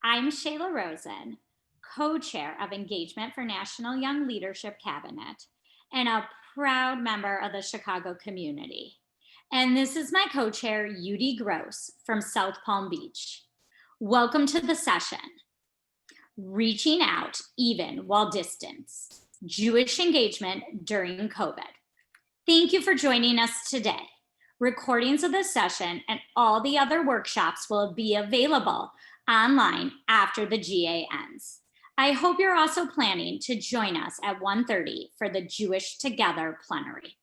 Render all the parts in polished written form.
I'm Shayla Rosen, co-chair of Engagement for National Young Leadership Cabinet and a proud member of the Chicago community. And this is my co-chair, Udi Gross from South Palm Beach. Welcome to the session, Reaching Out Even While Distance, Jewish Engagement During COVID. Thank you for joining us today. Recordings of this session and all the other workshops will be available online after the GA ends. I hope you're also planning to join us at 1:30 for the Jewish Together plenary.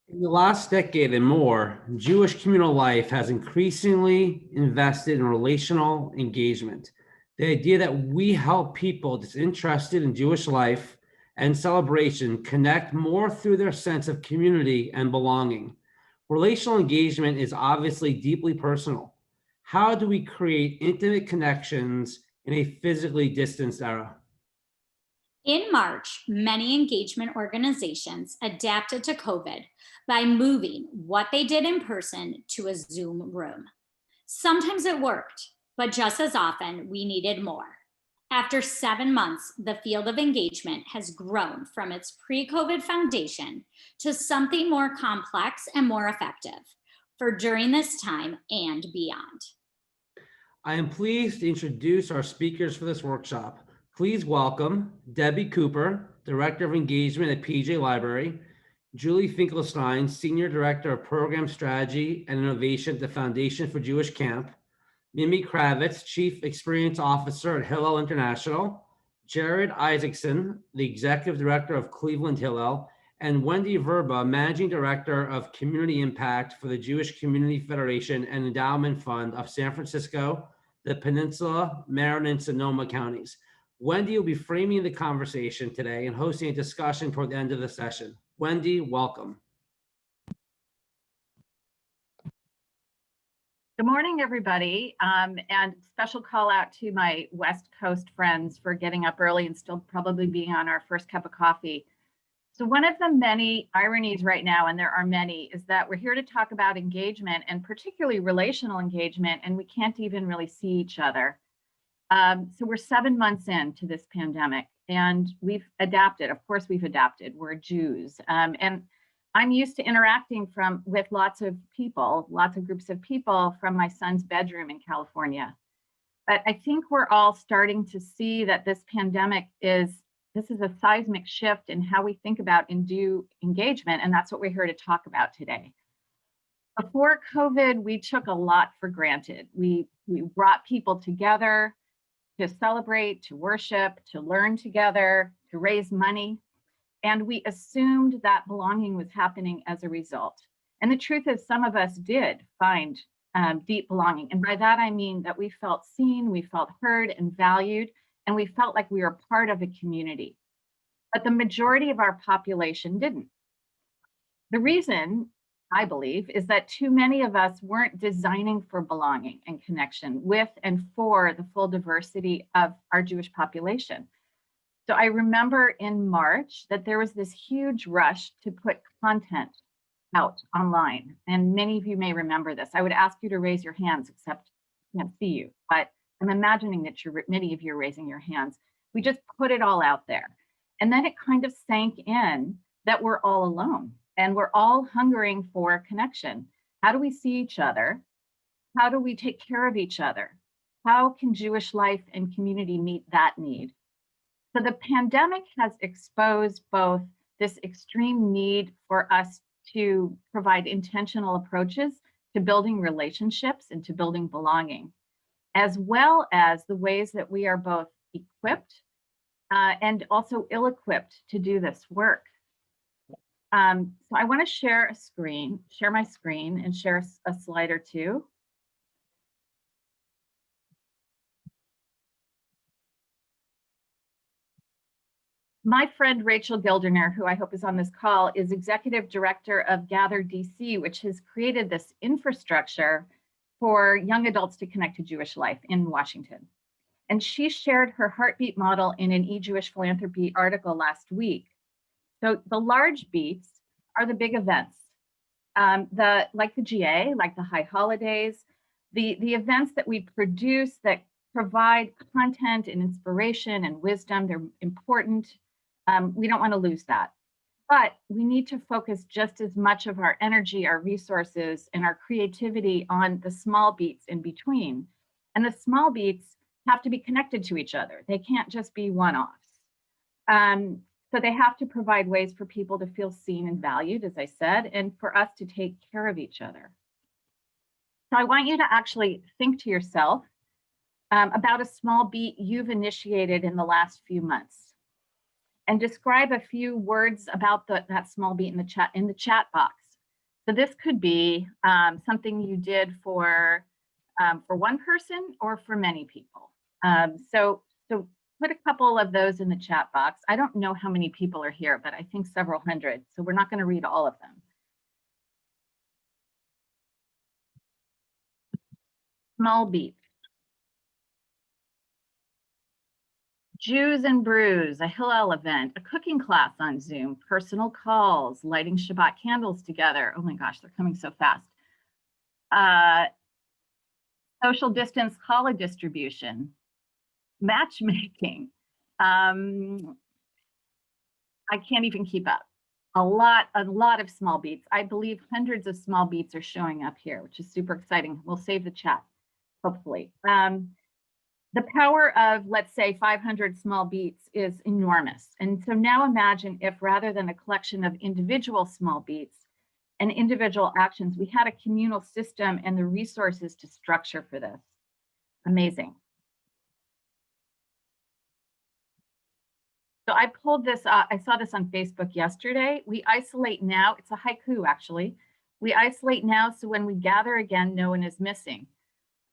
In the last decade and more, Jewish communal life has increasingly invested in relational engagement. The idea that we help people disinterested in Jewish life and celebration connect more through their sense of community and belonging. Relational engagement is obviously deeply personal. How do we create intimate connections in a physically distanced era? In March, many engagement organizations adapted to COVID by moving what they did in person to a Zoom room. Sometimes it worked, but just as often, we needed more. After 7 months, the field of engagement has grown from its pre-COVID foundation to something more complex and more effective for during this time and beyond. I am pleased to introduce our speakers for this workshop. Please welcome Debbie Cooper, Director of Engagement at PJ Library, Julie Finkelstein, Senior Director of Program Strategy and Innovation at the Foundation for Jewish Camp, Mimi Kravitz, Chief Experience Officer at Hillel International, Jared Isaacson, the Executive Director of Cleveland Hillel, and Wendy Verba, Managing Director of Community Impact for the Jewish Community Federation and Endowment Fund of San Francisco, the Peninsula, Marin, and Sonoma counties. Wendy will be framing the conversation today and hosting a discussion toward the end of the session. Wendy, welcome. Good morning, everybody, and special call out to my West Coast friends for getting up early and still probably being on our first cup of coffee. So one of the many ironies right now, and there are many, is that we're here to talk about engagement and particularly relational engagement, and we can't even really see each other. So we're 7 months into this pandemic and we've adapted. Of course, we've adapted. We're Jews. And I'm used to interacting with lots of people, lots of groups of people from my son's bedroom in California. But I think we're all starting to see that this pandemic is a seismic shift in how we think about and do engagement. And that's what we're here to talk about today. Before COVID, we took a lot for granted. We brought people together to celebrate, to worship, to learn together, to raise money. And we assumed that belonging was happening as a result. And the truth is, some of us did find deep belonging. And by that, I mean that we felt seen, we felt heard and valued, and we felt like we were part of a community. But the majority of our population didn't. The reason, I believe, is that too many of us weren't designing for belonging and connection with and for the full diversity of our Jewish population. So I remember in March that there was this huge rush to put content out online. And many of you may remember this. I would ask you to raise your hands, except I can't see you, but I'm imagining that many of you are raising your hands. We just put it all out there. And then it kind of sank in that we're all alone. And we're all hungering for connection. How do we see each other? How do we take care of each other? How can Jewish life and community meet that need? So the pandemic has exposed both this extreme need for us to provide intentional approaches to building relationships and to building belonging, as well as the ways that we are both equipped and also ill-equipped to do this work. So I want to share my screen and share a slide or two. My friend Rachel Gilderner, who I hope is on this call, is executive director of Gather DC, which has created this infrastructure for young adults to connect to Jewish life in Washington. And she shared her heartbeat model in an eJewish Philanthropy article last week. So the large beats are the big events, like the GA, like the high holidays, the events that we produce that provide content and inspiration and wisdom. They're important. We don't want to lose that. But we need to focus just as much of our energy, our resources, and our creativity on the small beats in between. And the small beats have to be connected to each other. They can't just be one-offs. So they have to provide ways for people to feel seen and valued, as I said, and for us to take care of each other. So I want you to actually think to yourself about a small beat you've initiated in the last few months, and describe a few words about that small beat in the chat box. So this could be something you did for one person or for many people. So put a couple of those in the chat box. I don't know how many people are here, but I think several hundred. So we're not going to read all of them. Small beat. Jews and Brews, a Hillel event, a cooking class on Zoom, personal calls, lighting Shabbat candles together. Oh my gosh, they're coming so fast. Social distance challah distribution, matchmaking. I can't even keep up. A lot of small beats. I believe hundreds of small beats are showing up here, which is super exciting. We'll save the chat, hopefully. The power of, let's say, 500 small beats is enormous. And so now imagine if, rather than a collection of individual small beats and individual actions, we had a communal system and the resources to structure for this. Amazing. So I pulled this, I saw this on Facebook yesterday. We isolate now, it's a haiku actually. We isolate now so when we gather again, no one is missing.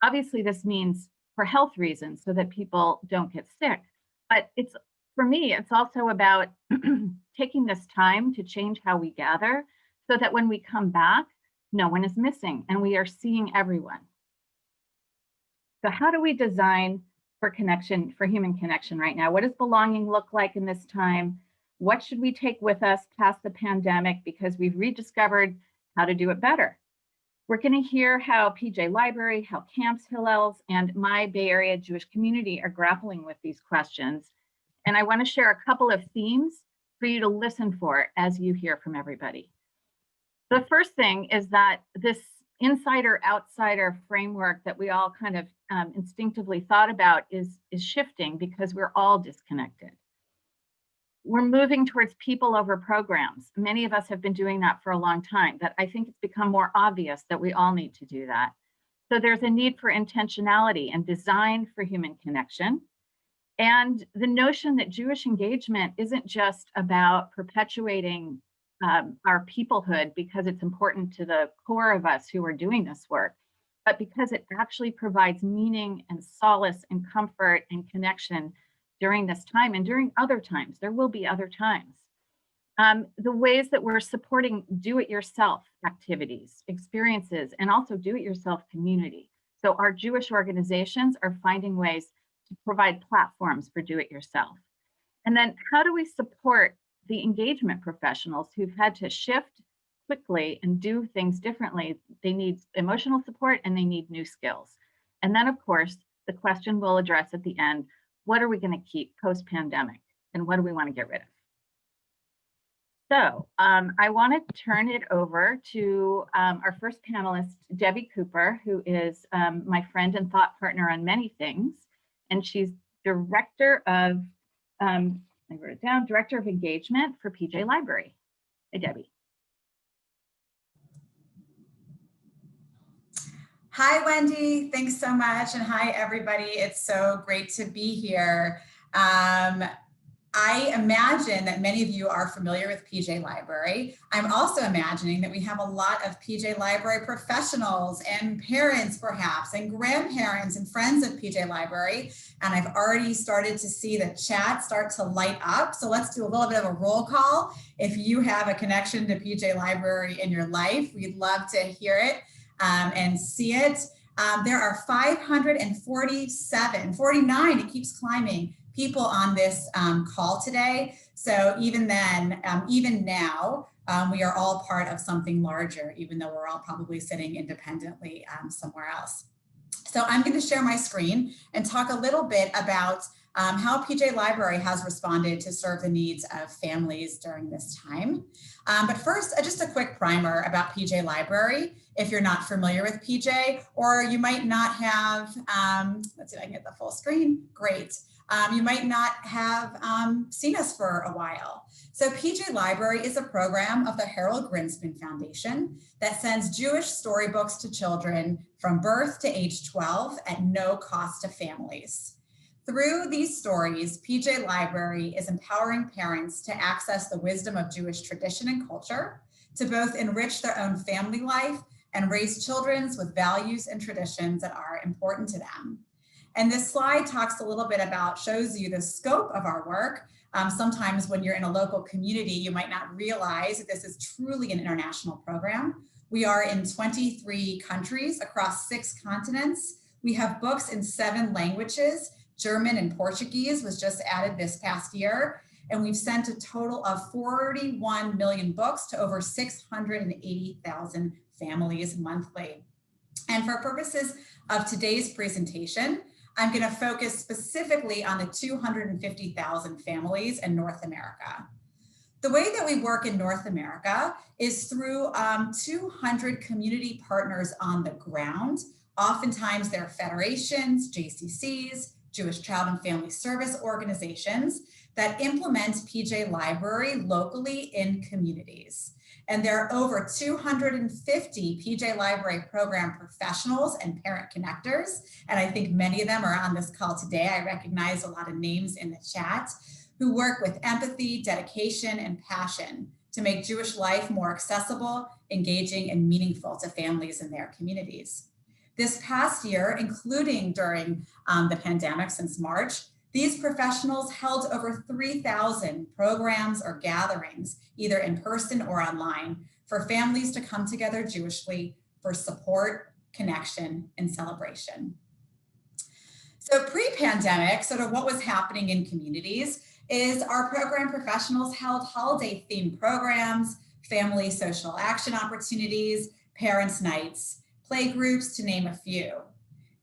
Obviously this means for health reasons so that people don't get sick. But it's, for me, it's also about taking this time to change how we gather so that when we come back, no one is missing and we are seeing everyone. So how do we design for connection, for human connection right now? What does belonging look like in this time? What should we take with us past the pandemic because we've rediscovered how to do it better? We're going to hear how PJ Library, how camps, Hillels, and my Bay Area Jewish community are grappling with these questions. And I want to share a couple of themes for you to listen for as you hear from everybody. The first thing is that this insider-outsider framework that we all kind of instinctively thought about is shifting because we're all disconnected. We're moving towards people over programs. Many of us have been doing that for a long time, but I think it's become more obvious that we all need to do that. So there's a need for intentionality and design for human connection. And the notion that Jewish engagement isn't just about perpetuating our peoplehood because it's important to the core of us who are doing this work, but because it actually provides meaning and solace and comfort and connection during this time and during other times. There will be other times. The ways that we're supporting do-it-yourself activities, experiences, and also do-it-yourself community. So our Jewish organizations are finding ways to provide platforms for do-it-yourself. And then how do we support the engagement professionals who've had to shift quickly and do things differently? They need emotional support and they need new skills. And then, of course, the question we'll address at the end, what are we going to keep post-pandemic and what do we want to get rid of? So I want to turn it over to our first panelist, Debbie Cooper, who is my friend and thought partner on many things. And she's director of, I wrote it down, director of engagement for PJ Library. Hi, Debbie. Hi, Wendy. Thanks so much. And hi, everybody. It's so great to be here. I imagine that many of you are familiar with PJ Library. I'm also imagining that we have a lot of PJ Library professionals and parents, perhaps, and grandparents and friends of PJ Library. And I've already started to see the chat start to light up. So let's do a little bit of a roll call. If you have a connection to PJ Library in your life, we'd love to hear it. And see it. There are 49, it keeps climbing, people on this call today. So even then, even now, we are all part of something larger, even though we're all probably sitting independently somewhere else. So I'm going to share my screen and talk a little bit about how PJ Library has responded to serve the needs of families during this time. But first, just a quick primer about PJ Library. If you're not familiar with PJ, or you might not have, let's see if I can get the full screen, great. You might not have seen us for a while. So PJ Library is a program of the Harold Grinspan Foundation that sends Jewish storybooks to children from birth to age 12 at no cost to families. Through these stories, PJ Library is empowering parents to access the wisdom of Jewish tradition and culture, to both enrich their own family life and raise children with values and traditions that are important to them. And this slide talks a little bit about, shows you the scope of our work. Sometimes when you're in a local community, you might not realize that this is truly an international program. We are in 23 countries across 6 continents. We have books in 7 languages. German and Portuguese was just added this past year. And we've sent a total of 41 million books to over 680,000 families monthly. And for purposes of today's presentation, I'm going to focus specifically on the 250,000 families in North America. The way that we work in North America is through 200 community partners on the ground. Oftentimes they're federations, JCCs, Jewish Child and Family Service organizations that implement PJ Library locally in communities. And there are over 250 PJ Library program professionals and parent connectors. And I think many of them are on this call today. I recognize a lot of names in the chat who work with empathy, dedication, and passion to make Jewish life more accessible, engaging, and meaningful to families in their communities. This past year, including during the pandemic since March, these professionals held over 3,000 programs or gatherings, either in person or online, for families to come together Jewishly for support, connection, and celebration. So pre-pandemic, sort of what was happening in communities is our program professionals held holiday-themed programs, family social action opportunities, parents' nights, play groups, to name a few.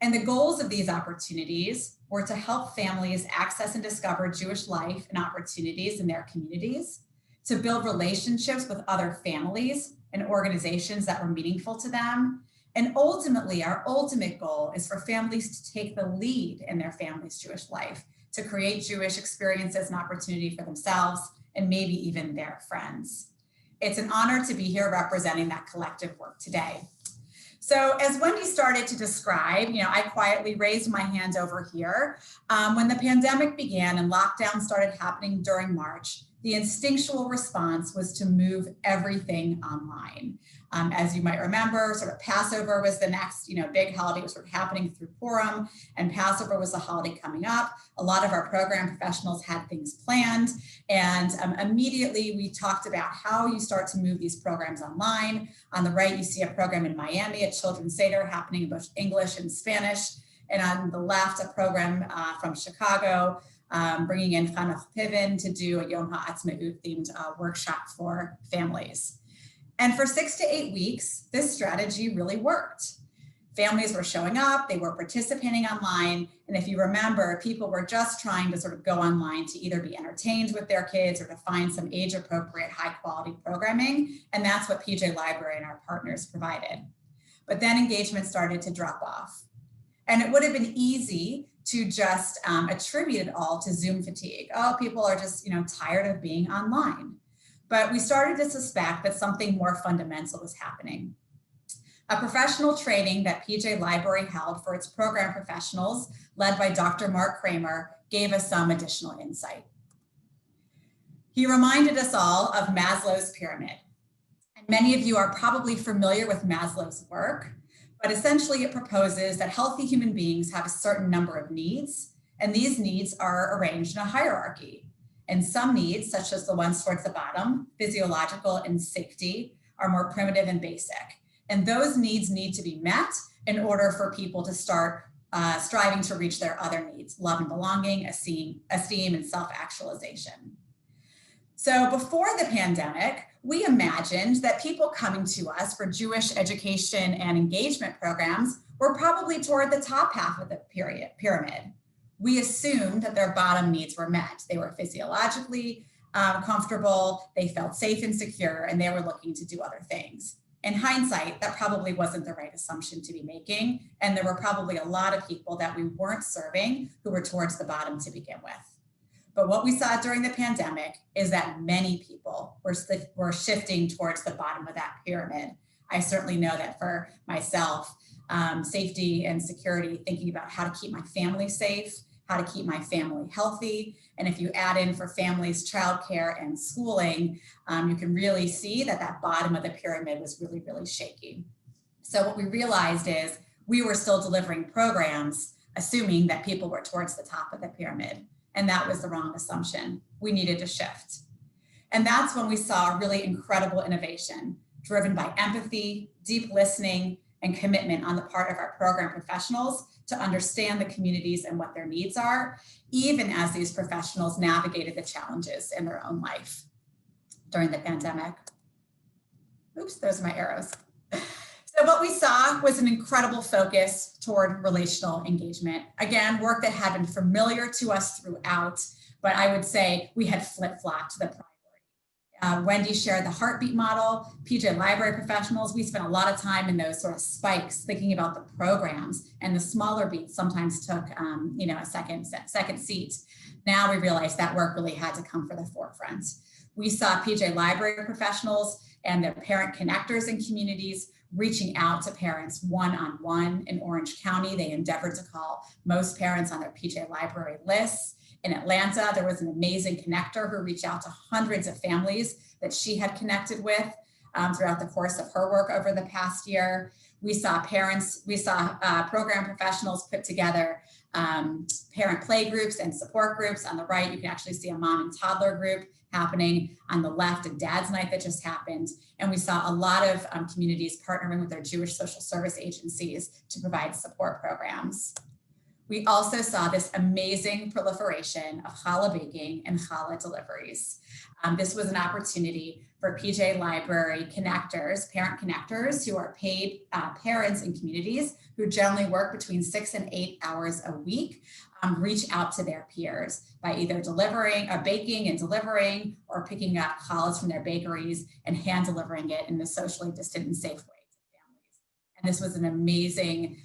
And the goals of these opportunities were to help families access and discover Jewish life and opportunities in their communities, to build relationships with other families and organizations that were meaningful to them. And ultimately, our ultimate goal is for families to take the lead in their family's Jewish life, to create Jewish experiences and opportunity for themselves and maybe even their friends. It's an honor to be here representing that collective work today. So as Wendy started to describe, I quietly raised my hand over here. When the pandemic began and lockdown started happening during March, the instinctual response was to move everything online. As you might remember, sort of Passover was the next, big holiday was sort of happening through Purim, and Passover was the holiday coming up. A lot of our program professionals had things planned, and immediately we talked about how you start to move these programs online. On the right, you see a program in Miami at Children's Seder happening in both English and Spanish, and on the left, a program from Chicago, bringing in Chanukh Piven to do a Yom HaAtzmaut themed workshop for families. And for 6 to 8 weeks, this strategy really worked. Families were showing up, they were participating online. And if you remember, people were just trying to sort of go online to either be entertained with their kids or to find some age appropriate, high quality programming. And that's what PJ Library and our partners provided. But then engagement started to drop off. And it would have been easy to just attribute it all to Zoom fatigue. Oh, people are just, tired of being online. But we started to suspect that something more fundamental was happening. A professional training that PJ Library held for its program professionals, led by Dr. Mark Kramer, gave us some additional insight. He reminded us all of Maslow's pyramid. And many of you are probably familiar with Maslow's work, but essentially it proposes that healthy human beings have a certain number of needs, and these needs are arranged in a hierarchy. And some needs, such as the ones towards the bottom, physiological and safety, are more primitive and basic. And those needs need to be met in order for people to start striving to reach their other needs: love and belonging, esteem and self-actualization. So before the pandemic, we imagined that people coming to us for Jewish education and engagement programs were probably toward the top half of the pyramid. We assumed that their bottom needs were met. They were physiologically comfortable, they felt safe and secure, and they were looking to do other things. In hindsight, that probably wasn't the right assumption to be making, and there were probably a lot of people that we weren't serving who were towards the bottom to begin with. But what we saw during the pandemic is that many people were shifting towards the bottom of that pyramid. I certainly know that for myself, safety and security, thinking about how to keep my family safe, how to keep my family healthy. And if you add in for families, childcare and schooling, you can really see that that bottom of the pyramid was really, really shaky. So what we realized is we were still delivering programs, assuming that people were towards the top of the pyramid. And that was the wrong assumption. We needed to shift. And that's when we saw really incredible innovation driven by empathy, deep listening, and commitment on the part of our program professionals to understand the communities and what their needs are, even as these professionals navigated the challenges in their own life during the pandemic. Oops, those are my arrows. So what we saw was an incredible focus toward relational engagement. Again, work that had been familiar to us throughout, but I would say we had flip-flopped the priority. Wendy shared the heartbeat model. PJ Library professionals, we spent a lot of time in those sort of spikes thinking about the programs, and the smaller beats sometimes took a second seat. Now we realized that work really had to come for the forefront. We saw PJ Library professionals and their parent connectors in communities reaching out to parents one-on-one. In Orange County, they endeavored to call most parents on their PJ Library lists. In Atlanta, there was an amazing connector who reached out to hundreds of families that she had connected with throughout the course of her work over the past year. We saw program professionals put together parent play groups and support groups. On the right, you can actually see a mom and toddler group happening. On the left, a dad's night that just happened. And we saw a lot of communities partnering with their Jewish social service agencies to provide support programs. We also saw this amazing proliferation of challah baking and challah deliveries. This was an opportunity for PJ Library connectors, parent connectors, who are paid parents in communities who generally work between 6 and 8 hours a week, reach out to their peers by either baking and delivering, or picking up challahs from their bakeries and hand delivering it in a socially distant and safe way to families. And this was an amazing,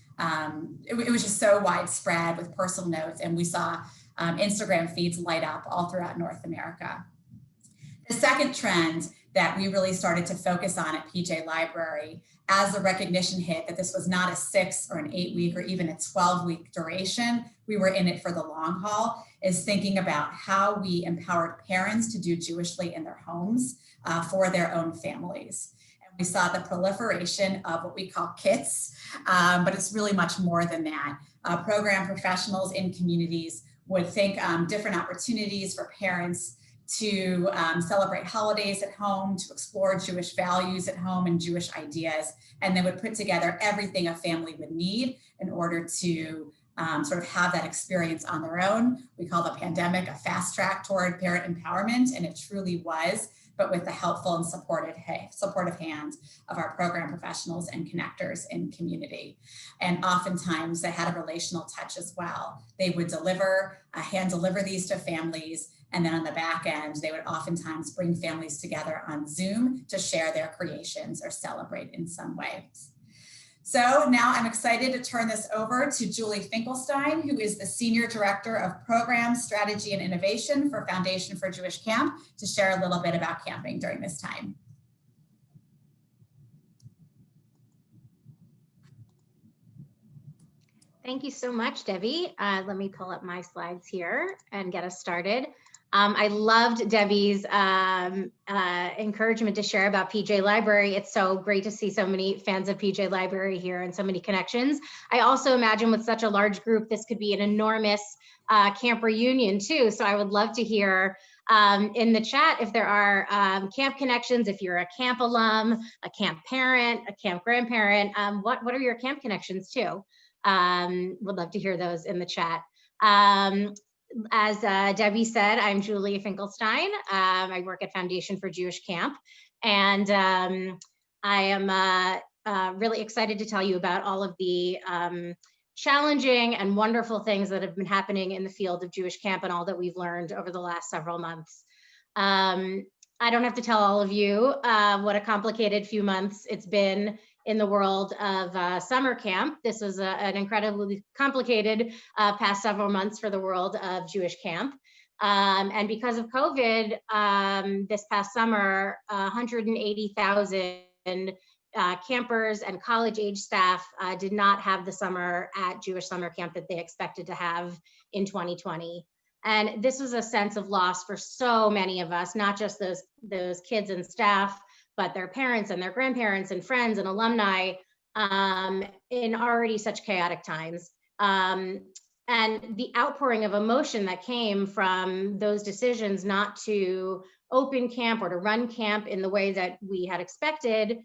it was just so widespread with personal notes, and we saw Instagram feeds light up all throughout North America. The second trend that we really started to focus on at PJ Library, as the recognition hit that this was not a 6 or an 8 week or even a 12-week duration, we were in it for the long haul, is thinking about how we empowered parents to do Jewishly in their homes for their own families. And we saw the proliferation of what we call kits, but it's really much more than that. Program professionals in communities would think different opportunities for parents to celebrate holidays at home, to explore Jewish values at home and Jewish ideas, and they would put together everything a family would need in order to sort of have that experience on their own. We call the pandemic a fast track toward parent empowerment, and it truly was, but with the helpful and supportive hand of our program professionals and connectors in community. And oftentimes they had a relational touch as well. They would hand deliver these to families, and then on the back end, they would oftentimes bring families together on Zoom to share their creations or celebrate in some way. So now I'm excited to turn this over to Julie Finkelstein, who is the Senior Director of Program Strategy and Innovation for Foundation for Jewish Camp, to share a little bit about camping during this time. Thank you so much, Debbie. Let me pull up my slides here and get us started. I loved Debbie's encouragement to share about PJ Library. It's so great to see so many fans of PJ Library here and so many connections. I also imagine with such a large group, this could be an enormous camp reunion too. So I would love to hear in the chat if there are camp connections, if you're a camp alum, a camp parent, a camp grandparent, what are your camp connections too? Would love to hear those in the chat. As Debbie said, I'm Julia Finkelstein. I work at Foundation for Jewish Camp, And I am really excited to tell you about all of the challenging and wonderful things that have been happening in the field of Jewish camp and all that we've learned over the last several months. I don't have to tell all of you what a complicated few months it's been in the world of summer camp. This was an incredibly complicated past several months for the world of Jewish camp. And because of COVID, this past summer, 180,000 campers and college age staff did not have the summer at Jewish summer camp that they expected to have in 2020. And this was a sense of loss for so many of us, not just those kids and staff, but their parents and their grandparents and friends and alumni in already such chaotic times. And the outpouring of emotion that came from those decisions not to open camp or to run camp in the way that we had expected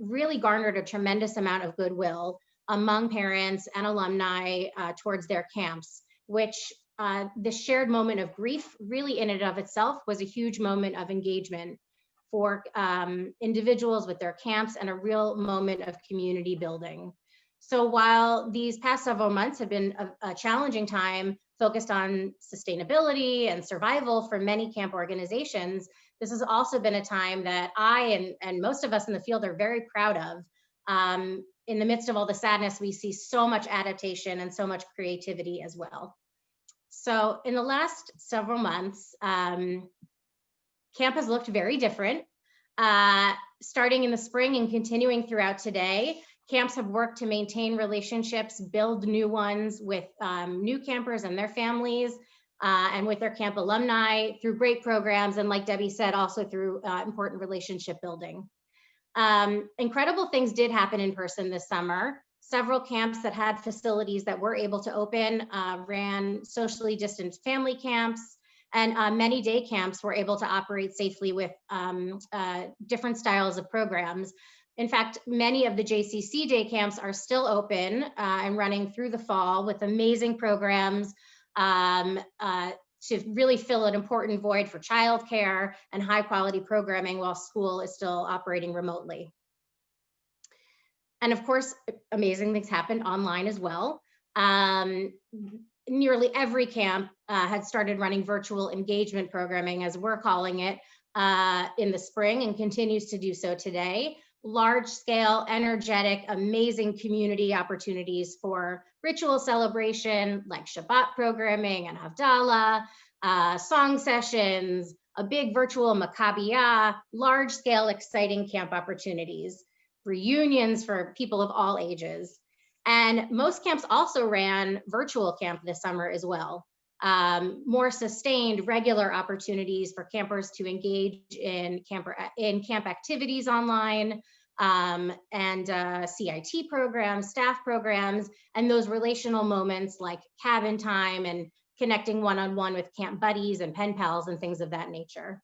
really garnered a tremendous amount of goodwill among parents and alumni towards their camps, which the shared moment of grief really in and of itself was a huge moment of engagement for individuals with their camps and a real moment of community building. So while these past several months have been a challenging time focused on sustainability and survival for many camp organizations, this has also been a time that I and most of us in the field are very proud of. In the midst of all the sadness, we see so much adaptation and so much creativity as well. So in the last several months, camp has looked very different. Starting in the spring and continuing throughout today, camps have worked to maintain relationships, build new ones with new campers and their families, and with their camp alumni through great programs. And like Debbie said, also through important relationship building. Incredible things did happen in person this summer. Several camps that had facilities that were able to open ran socially distanced family camps, and many day camps were able to operate safely with different styles of programs. In fact, many of the JCC day camps are still open and running through the fall with amazing programs to really fill an important void for childcare and high quality programming while school is still operating remotely. And of course, amazing things happened online as well. Nearly every camp had started running virtual engagement programming, as we're calling it, in the spring and continues to do so today. Large scale, energetic, amazing community opportunities for ritual celebration like Shabbat programming and Havdalah, song sessions, a big virtual Maccabiyah, large scale, exciting camp opportunities, reunions for people of all ages. And most camps also ran virtual camp this summer as well. More sustained, regular opportunities for campers to engage in camp activities online, and CIT programs, staff programs, and those relational moments like cabin time and connecting one-on-one with camp buddies and pen pals and things of that nature.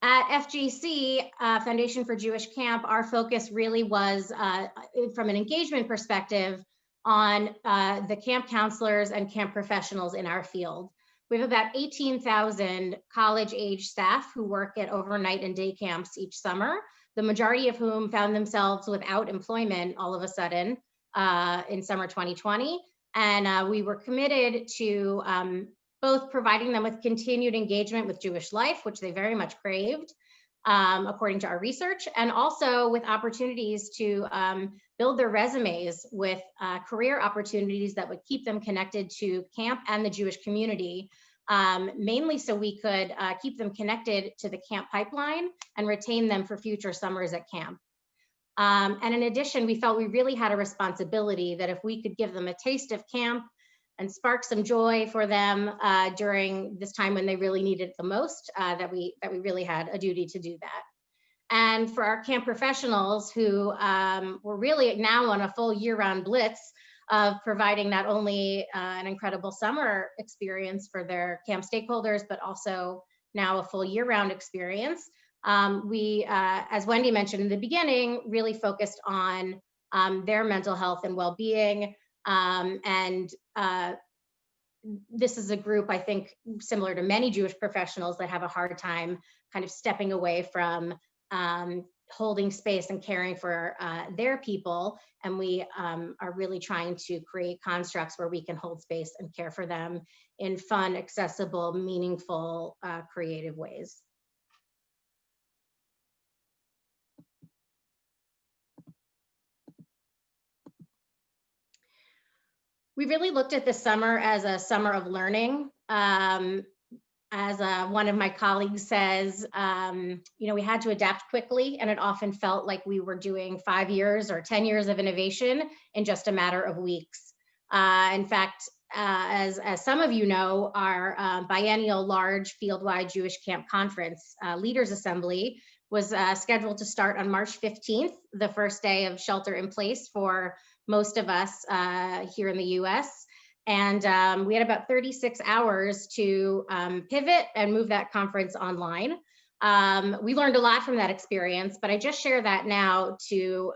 At FGC, Foundation for Jewish Camp, our focus really was, from an engagement perspective, on the camp counselors and camp professionals in our field. We have about 18,000 college-age staff who work at overnight and day camps each summer, the majority of whom found themselves without employment all of a sudden in summer 2020. And we were committed to both providing them with continued engagement with Jewish life, which they very much craved, according to our research, and also with opportunities to build their resumes with career opportunities that would keep them connected to camp and the Jewish community, mainly so we could keep them connected to the camp pipeline and retain them for future summers at camp. And in addition, we felt we really had a responsibility that if we could give them a taste of camp and spark some joy for them during this time when they really needed it the most, that we really had a duty to do that. And for our camp professionals who were really now on a full year-round blitz of providing not only an incredible summer experience for their camp stakeholders, but also now a full year-round experience, we, as Wendy mentioned in the beginning, really focused on their mental health and well-being, and this is a group, I think, similar to many Jewish professionals that have a hard time kind of stepping away from holding space and caring for their people. And we are really trying to create constructs where we can hold space and care for them in fun, accessible, meaningful, creative ways. We really looked at this summer as a summer of learning. As one of my colleagues says, we had to adapt quickly, and it often felt like we were doing 5 years or 10 years of innovation in just a matter of weeks. In fact, as some of you know, our biennial large field-wide Jewish Camp Conference Leaders Assembly was scheduled to start on March 15th, the first day of shelter in place for most of us here in the US. And we had about 36 hours to pivot and move that conference online. We learned a lot from that experience, but I just share that now to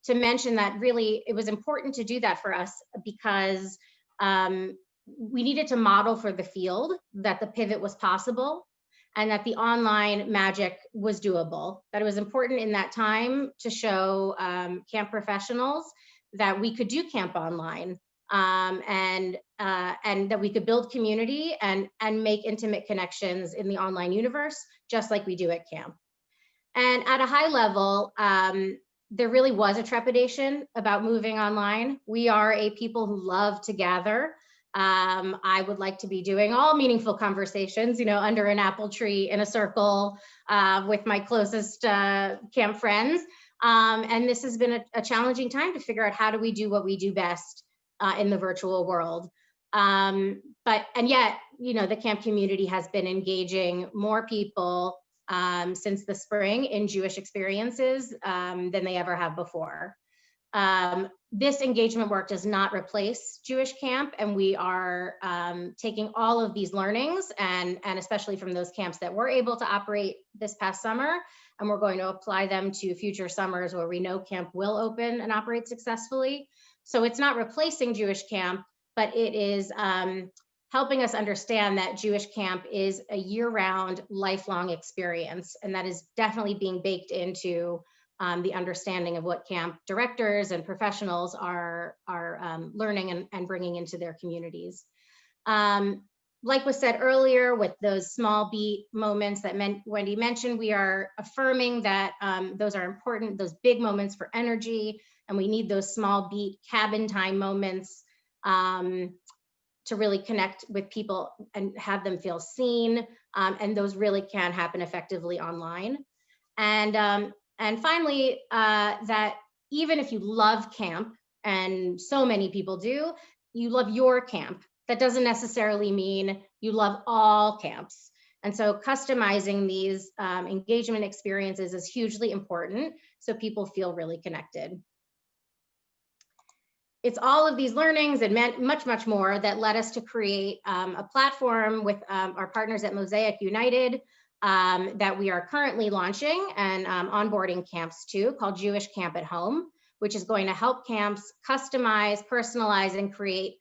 mention that really it was important to do that for us because we needed to model for the field that the pivot was possible and that the online magic was doable, that it was important in that time to show camp professionals that we could do camp online. And that we could build community and make intimate connections in the online universe, just like we do at camp. And at a high level, there really was a trepidation about moving online. We are a people who love to gather. I would like to be doing all meaningful conversations, under an apple tree in a circle with my closest camp friends. And this has been a challenging time to figure out how do we do what we do best in the virtual world. And yet, the camp community has been engaging more people since the spring in Jewish experiences than they ever have before. This engagement work does not replace Jewish camp, and we are taking all of these learnings and especially from those camps that were able to operate this past summer, and we're going to apply them to future summers where we know camp will open and operate successfully. So it's not replacing Jewish camp, but it is helping us understand that Jewish camp is a year-round, lifelong experience, and that is definitely being baked into the understanding of what camp directors and professionals are learning and bringing into their communities. Like was said earlier, with those small beat moments that Wendy mentioned, we are affirming that those are important, those big moments for energy, and we need those small beat cabin time moments to really connect with people and have them feel seen. And those really can happen effectively online. And finally, that even if you love camp, and so many people do, you love your camp. That doesn't necessarily mean you love all camps. And so customizing these engagement experiences is hugely important so people feel really connected. It's all of these learnings and much, much more that led us to create a platform with our partners at Mosaic United that we are currently launching and onboarding camps to, called Jewish Camp at Home, which is going to help camps customize, personalize, and create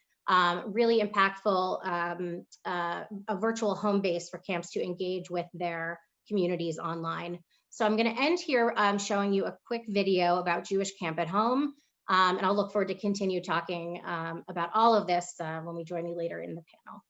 really impactful a virtual home base for camps to engage with their communities online. So I'm going to end here showing you a quick video about Jewish Camp at Home. And I'll look forward to continue talking about all of this when we join you later in the panel.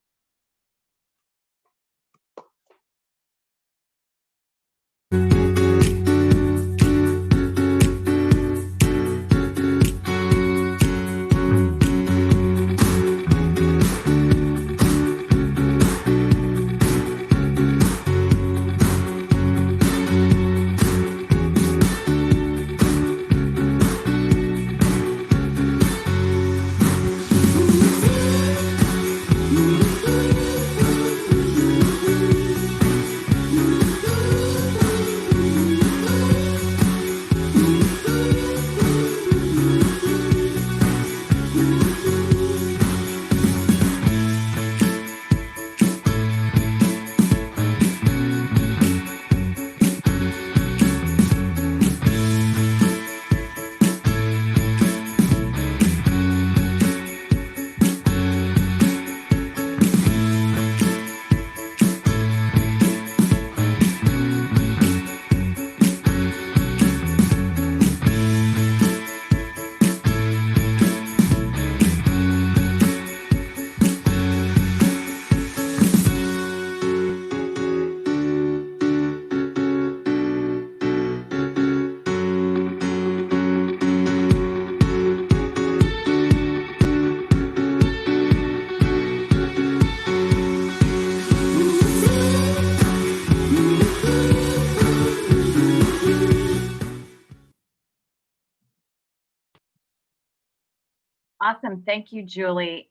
Awesome. Thank you, Julie.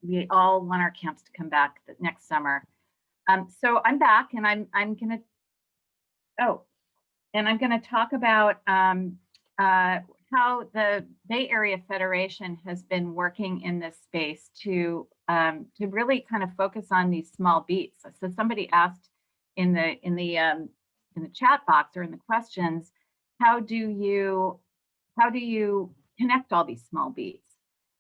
We all want our camps to come back next summer. So I'm back, and I'm gonna talk about how the Bay Area Federation has been working in this space to really kind of focus on these small beats. So somebody asked in the chat box or in the questions, how do you connect all these small beats?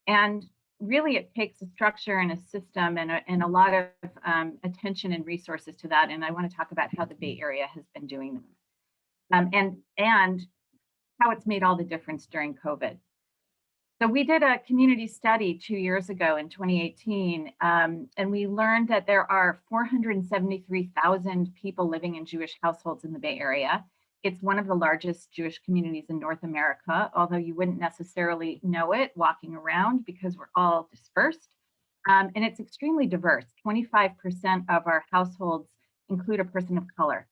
And really, it takes a structure and a system and a lot of attention and resources to that. And I want to talk about how the Bay Area has been doing that, and how it's made all the difference during COVID. So we did a community study 2 years ago in 2018, and we learned that there are 473,000 people living in Jewish households in the Bay Area. It's one of the largest Jewish communities in North America, although you wouldn't necessarily know it walking around because we're all dispersed. And it's extremely diverse. 25% of our households include a person of color.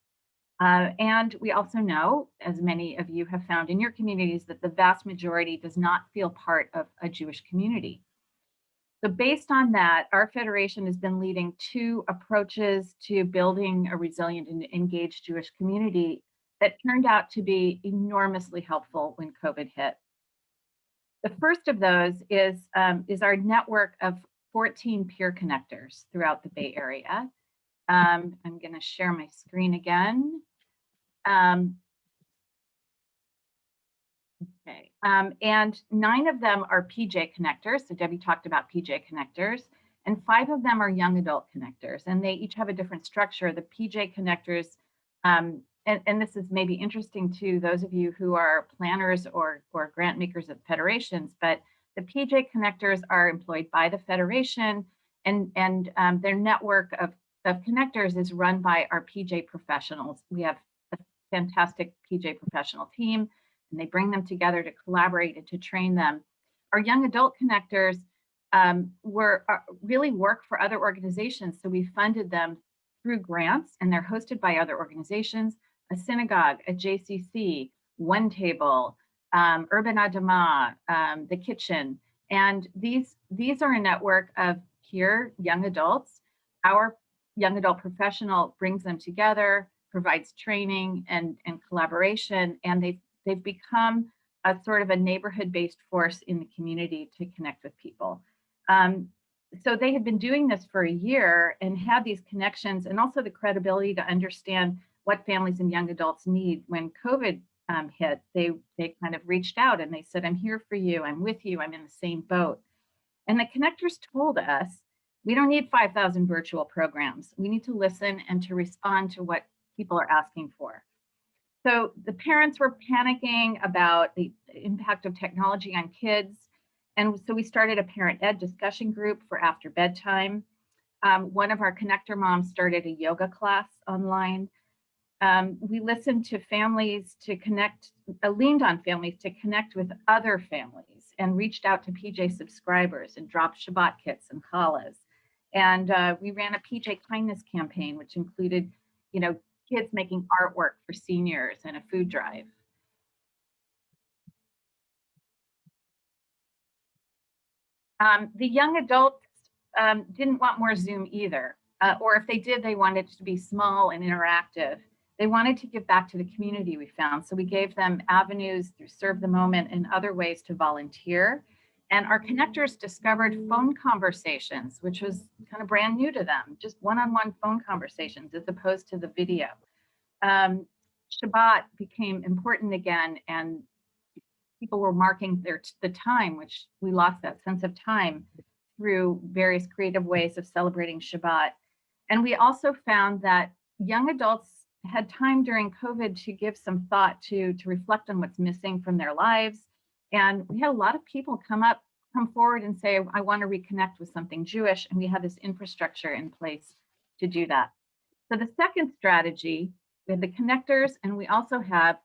And we also know, as many of you have found in your communities, that the vast majority does not feel part of a Jewish community. So based on that, our federation has been leading 2 approaches to building a resilient and engaged Jewish community that turned out to be enormously helpful when COVID hit. The first of those is our network of 14 peer connectors throughout the Bay Area. I'm going to share my screen again. Okay, and 9 of them are PJ connectors. So Debbie talked about PJ connectors, and 5 of them are young adult connectors, and they each have a different structure. The PJ connectors, and this is maybe interesting to those of you who are planners or grant makers at federations, but the PJ connectors are employed by the federation, and their network of connectors is run by our PJ professionals. We have a fantastic PJ professional team, and they bring them together to collaborate and to train them. Our young adult connectors really work for other organizations, so we funded them through grants, and they're hosted by other organizations, a synagogue, a JCC, One Table, Urban Adama, The Kitchen. And these are a network of peer young adults. Our young adult professional brings them together, provides training and collaboration, and they've become a sort of a neighborhood-based force in the community to connect with people. So they had been doing this for a year and had these connections and also the credibility to understand what families and young adults need. When COVID hit, they kind of reached out and they said, I'm here for you, I'm with you, I'm in the same boat. And the connectors told us, we don't need 5,000 virtual programs. We need to listen and to respond to what people are asking for. So the parents were panicking about the impact of technology on kids. And so we started a parent ed discussion group for after bedtime. One of our connector moms started a yoga class online. We listened to families to connect, leaned on families to connect with other families, and reached out to PJ subscribers and dropped Shabbat kits and challahs. And we ran a PJ kindness campaign, which included, kids making artwork for seniors and a food drive. The young adults didn't want more Zoom either, or if they did, they wanted it to be small and interactive. They wanted to give back to the community, we found. So we gave them avenues through Serve the Moment and other ways to volunteer. And our connectors discovered phone conversations, which was kind of brand new to them, just one-on-one phone conversations as opposed to the video. Shabbat became important again, and people were marking the time, which we lost that sense of time through various creative ways of celebrating Shabbat. And we also found that young adults had time during COVID to give some thought to reflect on what's missing from their lives. And we had a lot of people come forward and say, I want to reconnect with something Jewish. And we had this infrastructure in place to do that. So the second strategy, we have the connectors, and we also have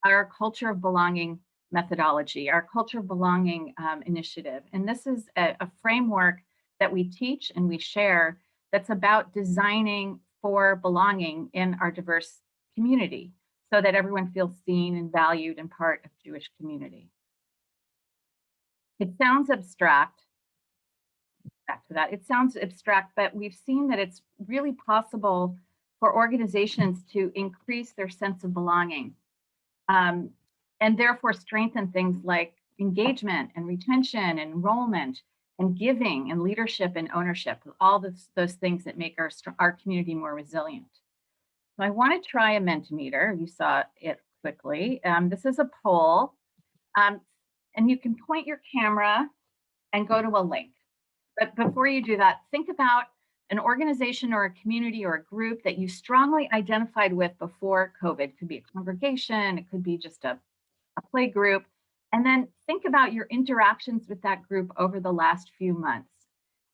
our culture of belonging methodology, our culture of belonging initiative. And this is a framework that we teach and we share that's about designing for belonging in our diverse community so that everyone feels seen and valued and part of Jewish community. It sounds abstract. Back to that. It sounds abstract, but we've seen that it's really possible for organizations to increase their sense of belonging, and therefore strengthen things like engagement and retention, and enrollment, and giving, and leadership, and ownership, all those things that make our community more resilient. So I want to try a Mentimeter. You saw it quickly. This is a poll, and you can point your camera and go to a link. But before you do that, think about an organization or a community or a group that you strongly identified with before COVID. It could be a congregation, it could be just a play group. And then think about your interactions with that group over the last few months.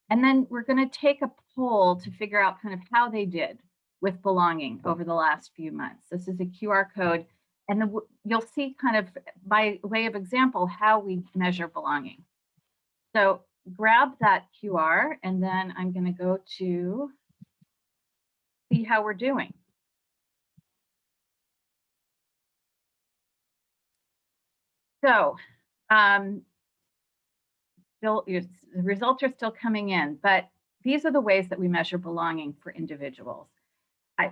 And then we're going to take a poll to figure out kind of how they did with belonging over the last few months. This is a QR code, and you'll see kind of by way of example how we measure belonging. So grab that QR, and then I'm going to go to see how we're doing. So still, the results are still coming in, but these are the ways that we measure belonging for individuals.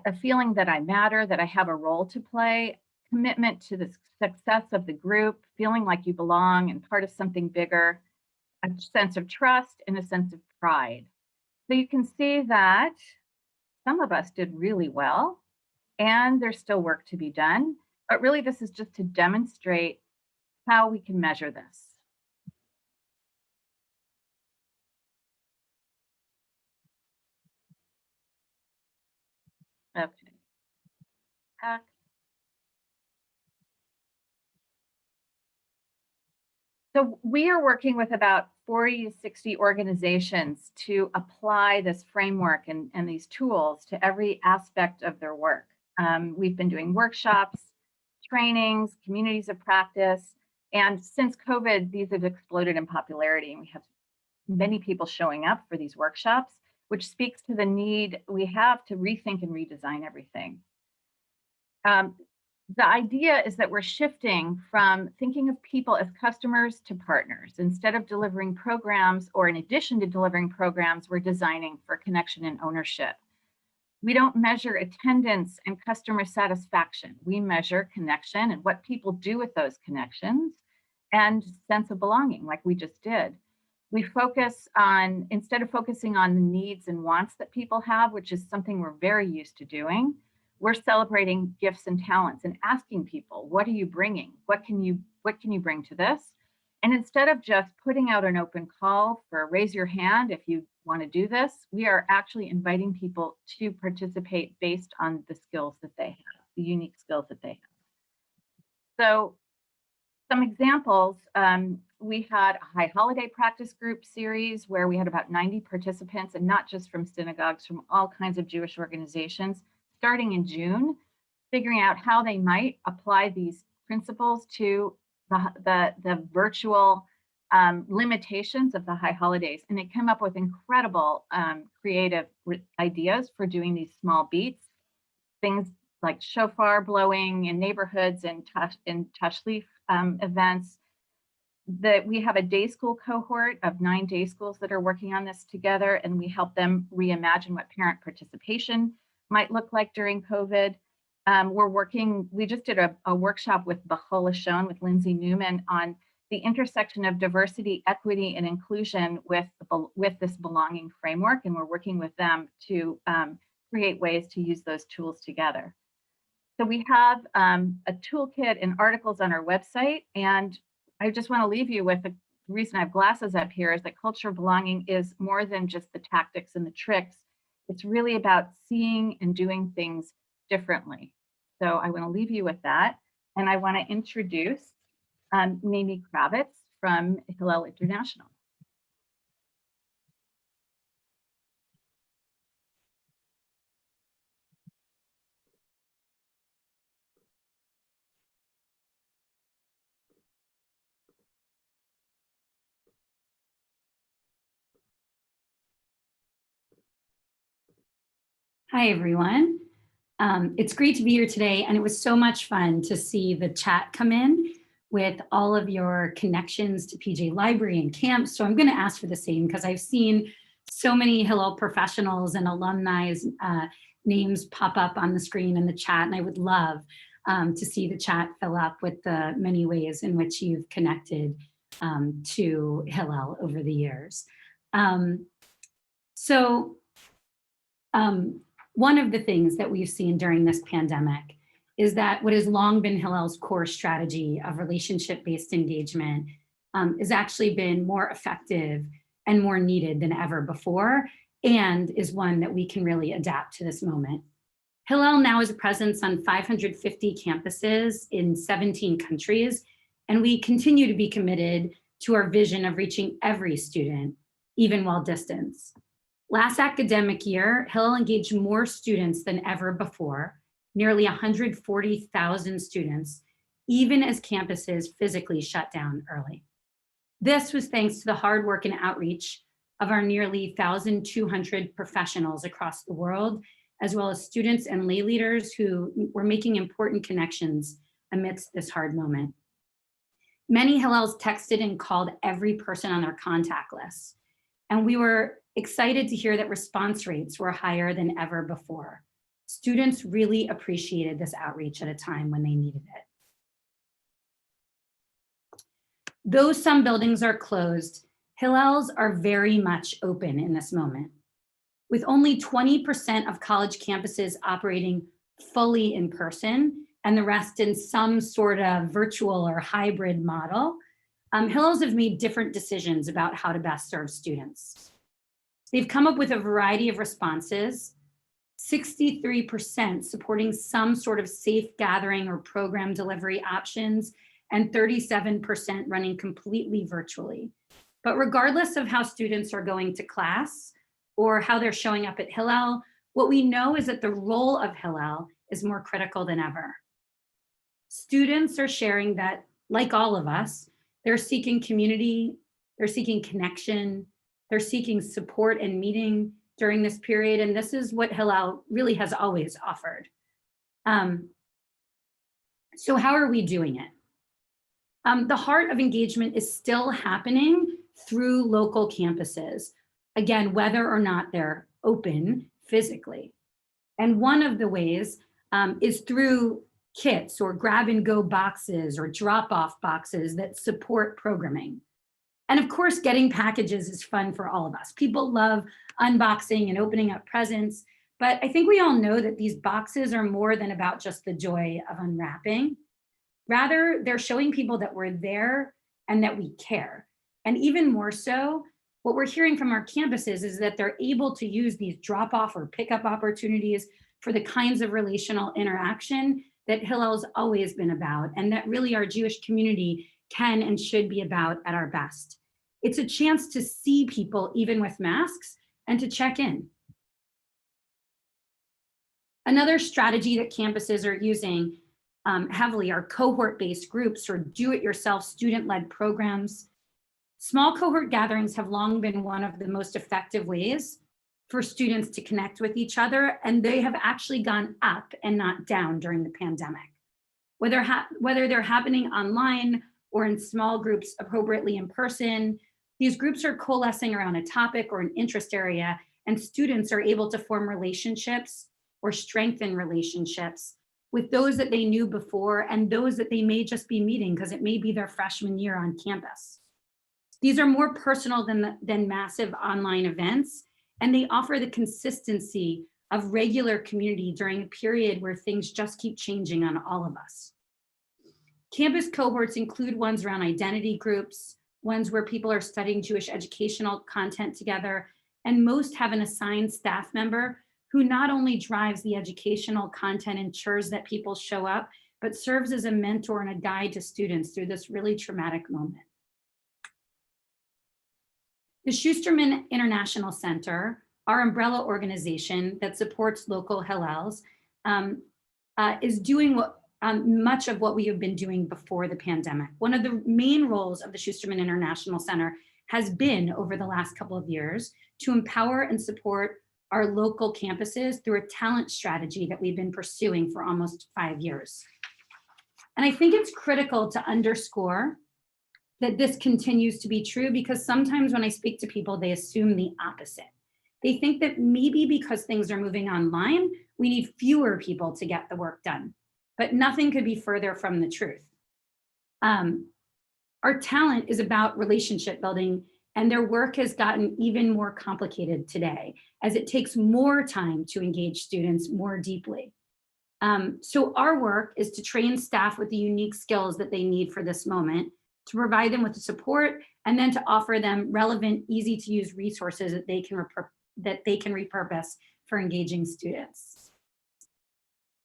A feeling that I matter, that I have a role to play, commitment to the success of the group, feeling like you belong and part of something bigger, a sense of trust, and a sense of pride. So you can see that some of us did really well, and there's still work to be done. But really, this is just to demonstrate how we can measure this. Okay. So we are working with about 40 to 60 organizations to apply this framework and these tools to every aspect of their work. We've been doing workshops, trainings, communities of practice, and since COVID, these have exploded in popularity, and we have many people showing up for these workshops, which speaks to the need we have to rethink and redesign everything. The idea is that we're shifting from thinking of people as customers to partners. Instead of delivering programs, or in addition to delivering programs, we're designing for connection and ownership. We don't measure attendance and customer satisfaction. We measure connection and what people do with those connections, and sense of belonging, like we just did. We focus on, instead of focusing on the needs and wants that people have, which is something we're very used to doing, we're celebrating gifts and talents and asking people, what are you bringing? What can you bring to this? And instead of just putting out an open call for raise your hand if you want to do this, we are actually inviting people to participate based on the skills that they have, the unique skills that they have. So some examples, we had a High Holiday Practice Group series where we had about 90 participants, and not just from synagogues, from all kinds of Jewish organizations, starting in June, figuring out how they might apply these principles to the virtual limitations of the high holidays. And it came up with incredible creative ideas for doing these small beats, things like shofar blowing in neighborhoods and tashleaf events. That we have a day school cohort of 9 day schools that are working on this together, and we help them reimagine what parent participation might look like during COVID. We just did a workshop with B'chol Lashon with Lindsay Newman on the intersection of diversity, equity, and inclusion with this belonging framework, and we're working with them to create ways to use those tools together. So we have a toolkit and articles on our website, and I just want to leave you with the reason I have glasses up here is that cultural belonging is more than just the tactics and the tricks. It's really about seeing and doing things differently. So I want to leave you with that. And I want to introduce Mimi Kravitz from Hillel International. Hi, everyone. It's great to be here today, and it was so much fun to see the chat come in with all of your connections to PJ Library and camps. So I'm going to ask for the same because I've seen so many Hillel professionals and alumni's names pop up on the screen in the chat, and I would love to see the chat fill up with the many ways in which you've connected to Hillel over the years. One of the things that we've seen during this pandemic is that what has long been Hillel's core strategy of relationship-based engagement has actually been more effective and more needed than ever before, and is one that we can really adapt to this moment. Hillel now has a presence on 550 campuses in 17 countries, and we continue to be committed to our vision of reaching every student, even while distance. Last academic year, Hillel engaged more students than ever before, nearly 140,000 students, even as campuses physically shut down early. This was thanks to the hard work and outreach of our nearly 1,200 professionals across the world, as well as students and lay leaders who were making important connections amidst this hard moment. Many Hillels texted and called every person on their contact list, and we were excited to hear that response rates were higher than ever before. Students really appreciated this outreach at a time when they needed it. Though some buildings are closed, Hillels are very much open in this moment. With only 20% of college campuses operating fully in person and the rest in some sort of virtual or hybrid model, Hillels have made different decisions about how to best serve students. They've come up with a variety of responses, 63% supporting some sort of safe gathering or program delivery options, and 37% running completely virtually. But regardless of how students are going to class or how they're showing up at Hillel, what we know is that the role of Hillel is more critical than ever. Students are sharing that, like all of us, they're seeking community, they're seeking connection, they're seeking support and meeting during this period, and this is what Hillel really has always offered. So how are we doing it? The heart of engagement is still happening through local campuses, again, whether or not they're open physically. And one of the ways is through kits or grab and go boxes or drop-off boxes that support programming. And of course, getting packages is fun for all of us. People love unboxing and opening up presents, but I think we all know that these boxes are more than about just the joy of unwrapping. Rather, they're showing people that we're there and that we care. And even more so, what we're hearing from our campuses is that they're able to use these drop-off or pickup opportunities for the kinds of relational interaction that Hillel's always been about, and that really our Jewish community can and should be about at our best. It's a chance to see people even with masks and to check in. Another strategy that campuses are using heavily are cohort-based groups or do-it-yourself student-led programs. Small cohort gatherings have long been one of the most effective ways for students to connect with each other, and they have actually gone up and not down during the pandemic. Whether they're happening online or in small groups appropriately in person, these groups are coalescing around a topic or an interest area, and students are able to form relationships or strengthen relationships with those that they knew before and those that they may just be meeting because it may be their freshman year on campus. These are more personal than massive online events, and they offer the consistency of regular community during a period where things just keep changing on all of us. Campus cohorts include ones around identity groups, ones where people are studying Jewish educational content together, and most have an assigned staff member who not only drives the educational content and ensures that people show up, but serves as a mentor and a guide to students through this really traumatic moment. The Schusterman International Center, our umbrella organization that supports local Hillels, is doing much of what we have been doing before the pandemic. One of the main roles of the Schusterman International Center has been, over the last couple of years, to empower and support our local campuses through a talent strategy that we've been pursuing for almost 5 years. And I think it's critical to underscore that this continues to be true, because sometimes when I speak to people, they assume the opposite. They think that maybe because things are moving online, we need fewer people to get the work done. But nothing could be further from the truth. Our talent is about relationship building, and their work has gotten even more complicated today as it takes more time to engage students more deeply. So our work is to train staff with the unique skills that they need for this moment, to provide them with the support, and then to offer them relevant, easy to use resources that they can repurpose for engaging students.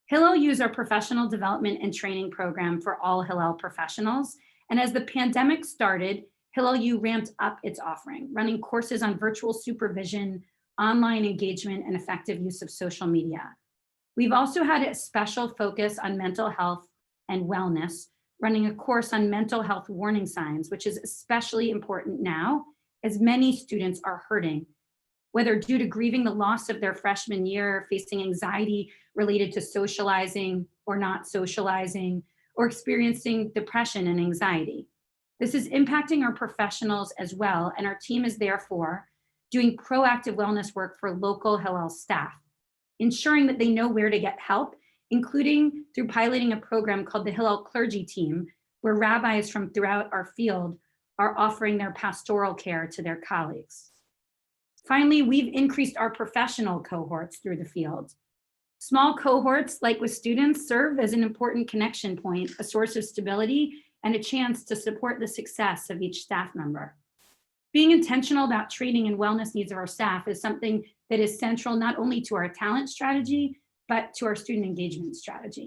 Hillel is our professional development and training program for all Hillel professionals. And as the pandemic started, Hillel ramped up its offering, running courses on virtual supervision, online engagement, and effective use of social media. We've also had a special focus on mental health and wellness, running a course on mental health warning signs, which is especially important now as many students are hurting, whether due to grieving the loss of their freshman year, facing anxiety related to socializing or not socializing, or experiencing depression and anxiety. This is impacting our professionals as well, and our team is therefore doing proactive wellness work for local Hillel staff, ensuring that they know where to get help, including through piloting a program called the Hillel Clergy Team, where rabbis from throughout our field are offering their pastoral care to their colleagues. Finally, we've increased our professional cohorts through the field. Small cohorts, like with students, serve as an important connection point, a source of stability, and a chance to support the success of each staff member. Being intentional about training and wellness needs of our staff is something that is central not only to our talent strategy, but to our student engagement strategy.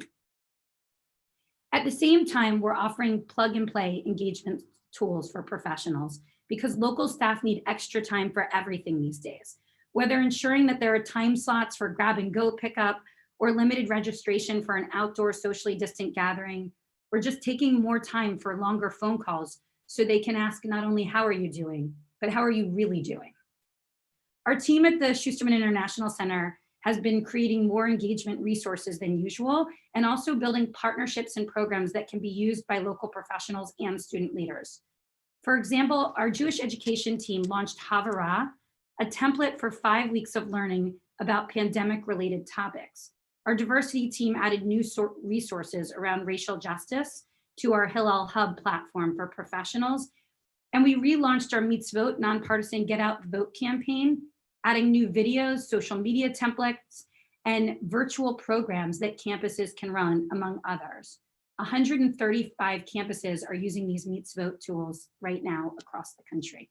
At the same time, we're offering plug and play engagement tools for professionals, because local staff need extra time for everything these days, whether ensuring that there are time slots for grab and go pickup, or limited registration for an outdoor socially distant gathering, or just taking more time for longer phone calls so they can ask not only how are you doing, but how are you really doing? Our team at the Schusterman International Center has been creating more engagement resources than usual, and also building partnerships and programs that can be used by local professionals and student leaders. For example, our Jewish education team launched Havara, a template for 5 weeks of learning about pandemic-related topics. Our diversity team added new resources around racial justice to our Hillel Hub platform for professionals. And we relaunched our Meets Vote nonpartisan Get Out Vote campaign, adding new videos, social media templates, and virtual programs that campuses can run, among others. 135 campuses are using these Meets Vote tools right now across the country.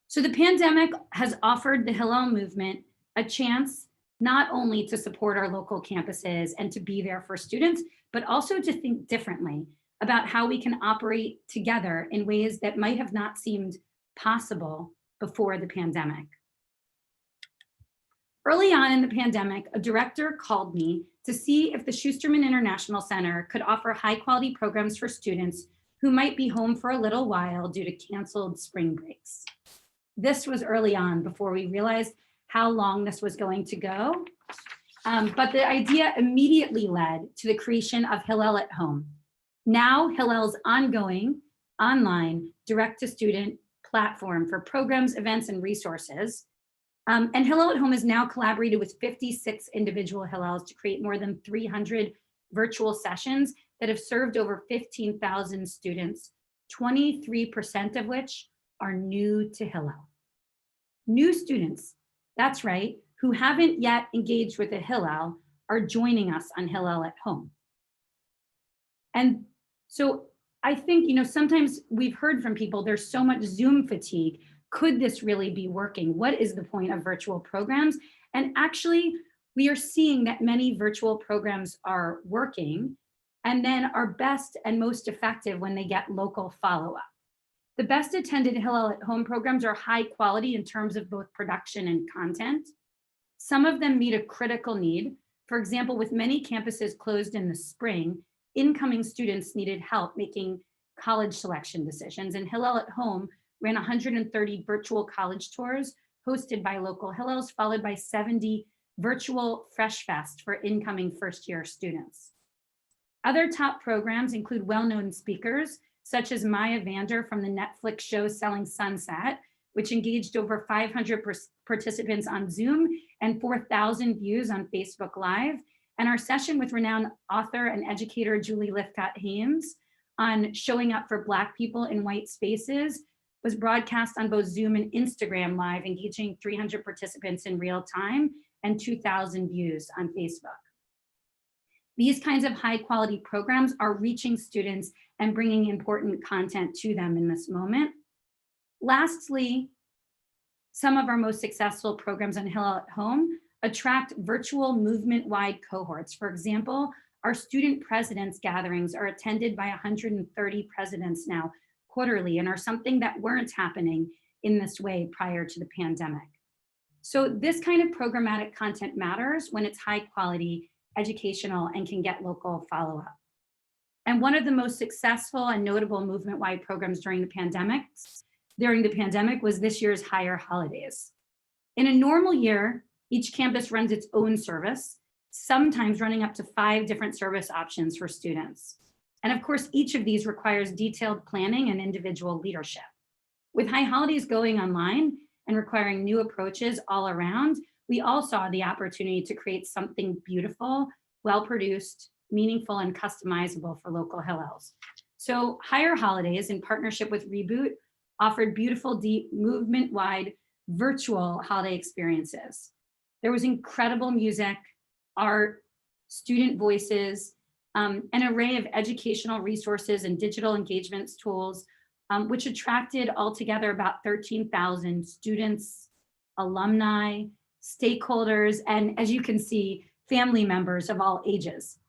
So the pandemic has offered the Hillel movement a chance not only to support our local campuses and to be there for students, but also to think differently about how we can operate together in ways that might have not seemed possible before the pandemic. Early on in the pandemic, a director called me to see if the Schusterman International Center could offer high-quality programs for students who might be home for a little while due to canceled spring breaks. This was early on, before we realized how long this was going to go. But the idea immediately led to the creation of Hillel at Home. Now Hillel's ongoing, online, direct-to-student platform for programs, events, and resources. And Hillel at Home has now collaborated with 56 individual Hillels to create more than 300 virtual sessions that have served over 15,000 students, 23% of which are new to Hillel. New students, that's right, who haven't yet engaged with a Hillel are joining us on Hillel at Home. And so I think, sometimes we've heard from people, there's so much Zoom fatigue. Could this really be working? What is the point of virtual programs? And actually, we are seeing that many virtual programs are working and then are best and most effective when they get local follow-up. The best attended Hillel at Home programs are high quality in terms of both production and content. Some of them meet a critical need. For example, with many campuses closed in the spring, incoming students needed help making college selection decisions, and Hillel at Home ran 130 virtual college tours hosted by local Hillels, followed by 70 virtual Fresh Fest for incoming first-year students. Other top programs include well-known speakers, such as Maya Vander from the Netflix show Selling Sunset, which engaged over 500 participants on Zoom and 4,000 views on Facebook Live. And our session with renowned author and educator Julie Lifcott-Hames on showing up for Black people in white spaces was broadcast on both Zoom and Instagram Live, engaging 300 participants in real time and 2,000 views on Facebook. These kinds of high quality programs are reaching students and bringing important content to them in this moment. Lastly, some of our most successful programs on Hillel at Home attract virtual movement-wide cohorts. For example, our student presidents gatherings are attended by 130 presidents now quarterly and are something that weren't happening in this way prior to the pandemic. So this kind of programmatic content matters when it's high quality, educational, and can get local follow-up. And one of the most successful and notable movement-wide programs during the pandemic was this year's Higher Holidays. In a normal year, each campus runs its own service, sometimes running up to 5 different service options for students. And of course, each of these requires detailed planning and individual leadership. With High Holidays going online and requiring new approaches all around, we all saw the opportunity to create something beautiful, well-produced, meaningful, and customizable for local Hillels. So Higher Holidays, in partnership with Reboot, offered beautiful, deep, movement-wide virtual holiday experiences. There was incredible music, art, student voices, an array of educational resources and digital engagements tools, which attracted altogether about 13,000 students, alumni, stakeholders, and as you can see, family members of all ages.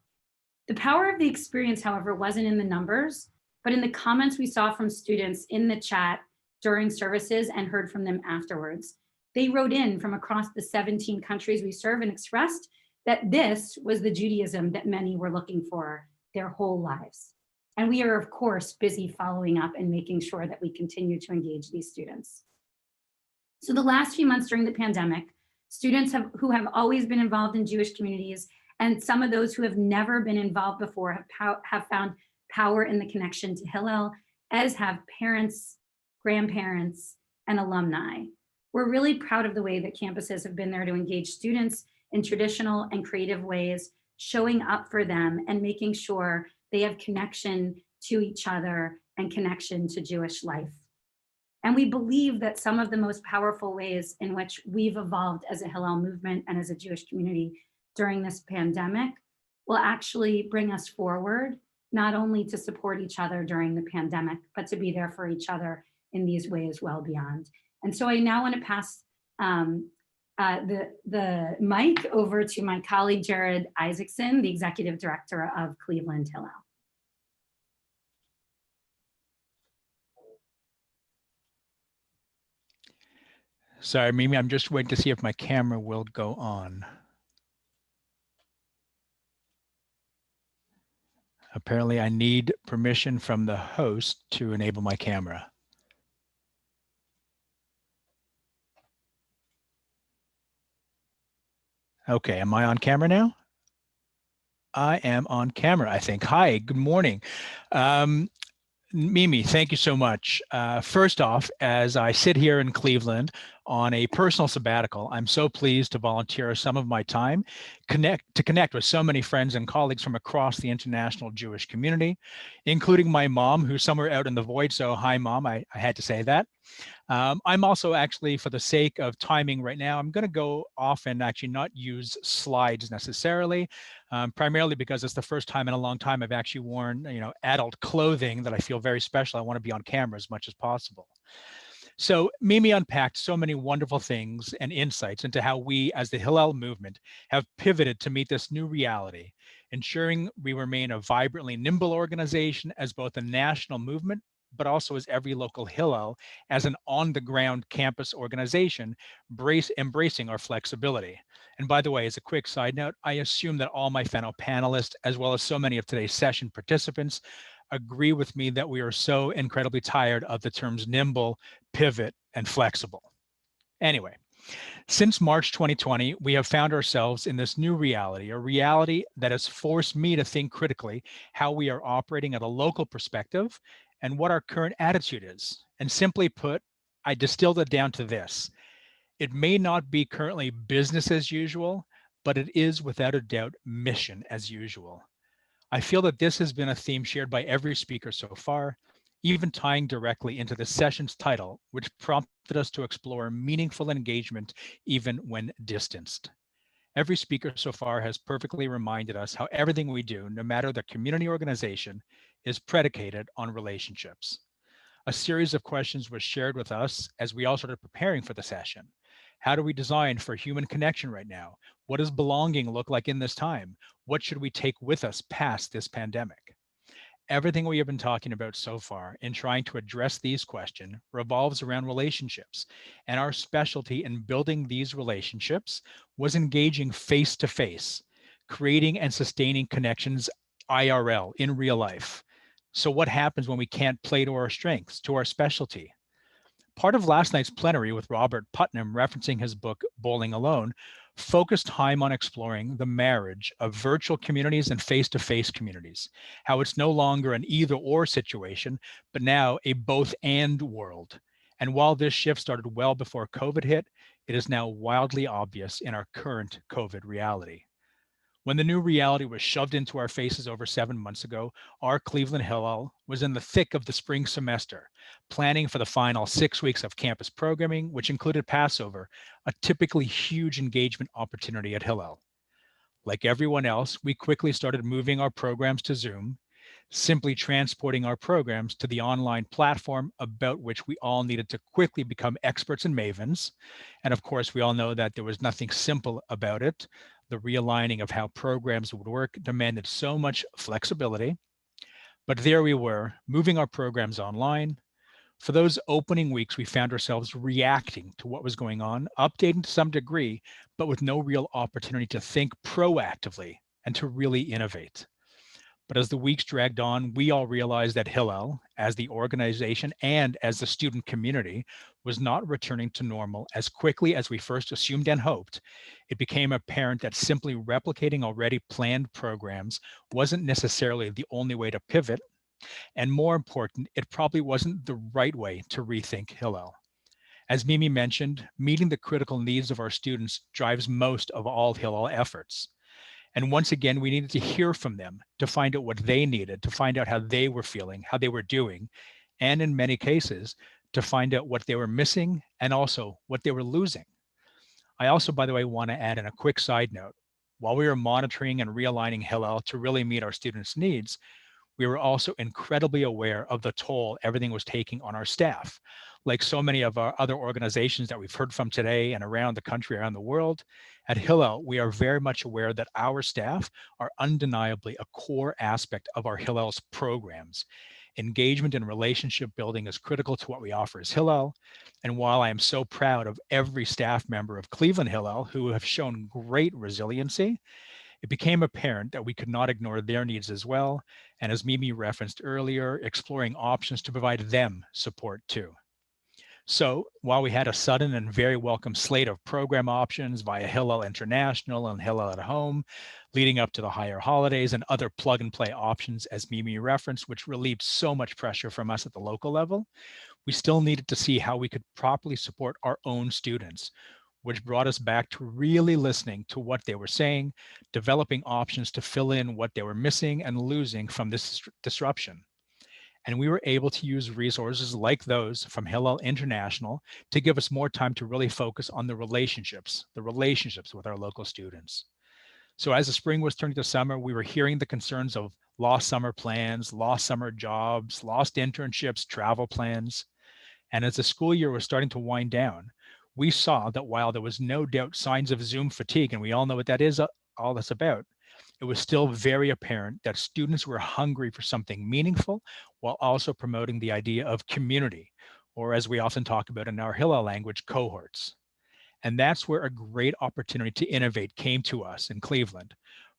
The power of the experience, however, wasn't in the numbers, but in the comments we saw from students in the chat during services and heard from them afterwards. They wrote in from across the 17 countries we serve and expressed that this was the Judaism that many were looking for their whole lives. And we are, of course, busy following up and making sure that we continue to engage these students. So the last few months during the pandemic, students who have always been involved in Jewish communities and some of those who have never been involved before have found power in the connection to Hillel, as have parents, grandparents, and alumni. We're really proud of the way that campuses have been there to engage students in traditional and creative ways, showing up for them and making sure they have connection to each other and connection to Jewish life. And we believe that some of the most powerful ways in which we've evolved as a Hillel movement and as a Jewish community during this pandemic will actually bring us forward, not only to support each other during the pandemic, but to be there for each other in these ways well beyond. And so I now want to pass the mic over to my colleague, Jared Isaacson, the Executive Director of Cleveland Hillel. Sorry, Mimi, I'm just waiting to see if my camera will go on. Apparently, I need permission from the host to enable my camera. Okay, am I on camera now? I am on camera, I think. Hi, good morning. Mimi, thank you so much. First off, as I sit here in Cleveland on a personal sabbatical, I'm so pleased to volunteer some of my time to connect with so many friends and colleagues from across the international Jewish community, including my mom, who's somewhere out in the void. So hi, Mom, I had to say that. I'm also actually, for the sake of timing right now, I'm going to go off and actually not use slides necessarily, primarily because it's the first time in a long time I've actually worn, adult clothing that I feel very special. I want to be on camera as much as possible. So Mimi unpacked so many wonderful things and insights into how we as the Hillel movement have pivoted to meet this new reality, ensuring we remain a vibrantly nimble organization as both a national movement, but also as every local Hillel as an on-the-ground campus organization, embracing our flexibility. And by the way, as a quick side note, I assume that all my fellow panelists, as well as so many of today's session participants, agree with me that we are so incredibly tired of the terms nimble, pivot, and flexible. Anyway, Since March 2020, we have found ourselves in this new reality, a reality that has forced me to think critically how we are operating at a local perspective and what our current attitude is. And simply put, I distilled it down to this. It may not be currently business as usual, but it is without a doubt mission as usual. I feel that this has been a theme shared by every speaker so far, even tying directly into the session's title, which prompted us to explore meaningful engagement even when distanced. Every speaker so far has perfectly reminded us how everything we do, no matter the community organization, is predicated on relationships. A series of questions was shared with us as we all started preparing for the session. How do we design for human connection right now? What does belonging look like in this time? What should we take with us past this pandemic? Everything we have been talking about so far in trying to address these questions revolves around relationships, and our specialty in building these relationships was engaging face to face, creating and sustaining connections IRL, in real life. So what happens when we can't play to our strengths, to our specialty? Part of last night's plenary with Robert Putnam, referencing his book, Bowling Alone, focused time on exploring the marriage of virtual communities and face-to-face communities, how it's no longer an either-or situation, but now a both-and world. And while this shift started well before COVID hit, it is now wildly obvious in our current COVID reality. When the new reality was shoved into our faces over 7 months ago, our Cleveland Hillel was in the thick of the spring semester, planning for the final 6 weeks of campus programming, which included Passover, a typically huge engagement opportunity at Hillel. Like everyone else, we quickly started moving our programs to Zoom, simply transporting our programs to the online platform about which we all needed to quickly become experts and mavens. And of course, we all know that there was nothing simple about it. The realigning of how programs would work demanded so much flexibility. But there we were, moving our programs online. For those opening weeks, we found ourselves reacting to what was going on, updating to some degree, but with no real opportunity to think proactively and to really innovate. But as the weeks dragged on, we all realized that Hillel, as the organization and as the student community, was not returning to normal as quickly as we first assumed and hoped. It became apparent that simply replicating already planned programs wasn't necessarily the only way to pivot. And more important, it probably wasn't the right way to rethink Hillel. As Mimi mentioned, meeting the critical needs of our students drives most of all Hillel efforts. And once again, we needed to hear from them to find out what they needed, to find out how they were feeling, how they were doing, and in many cases, to find out what they were missing and also what they were losing. I also, by the way, want to add in a quick side note. While we were monitoring and realigning Hillel to really meet our students' needs, we were also incredibly aware of the toll everything was taking on our staff. Like so many of our other organizations that we've heard from today and around the country, around the world, at Hillel, we are very much aware that our staff are undeniably a core aspect of our Hillel's programs. Engagement and relationship building is critical to what we offer as Hillel. And while I am so proud of every staff member of Cleveland Hillel who have shown great resiliency, it became apparent that we could not ignore their needs as well. And as Mimi referenced earlier, exploring options to provide them support too. So while we had a sudden and very welcome slate of program options via Hillel International and Hillel at Home, leading up to the higher holidays and other plug and play options as Mimi referenced, which relieved so much pressure from us at the local level, we still needed to see how we could properly support our own students, which brought us back to really listening to what they were saying, developing options to fill in what they were missing and losing from this disruption. And we were able to use resources like those from Hillel International to give us more time to really focus on the relationships with our local students. So as the spring was turning to summer, we were hearing the concerns of lost summer plans, lost summer jobs, lost internships, travel plans. And as the school year was starting to wind down, we saw that while there was no doubt signs of Zoom fatigue, and we all know what that is, all that's about, it was still very apparent that students were hungry for something meaningful while also promoting the idea of community, or as we often talk about in our Hillel language, cohorts. And that's where a great opportunity to innovate came to us in Cleveland.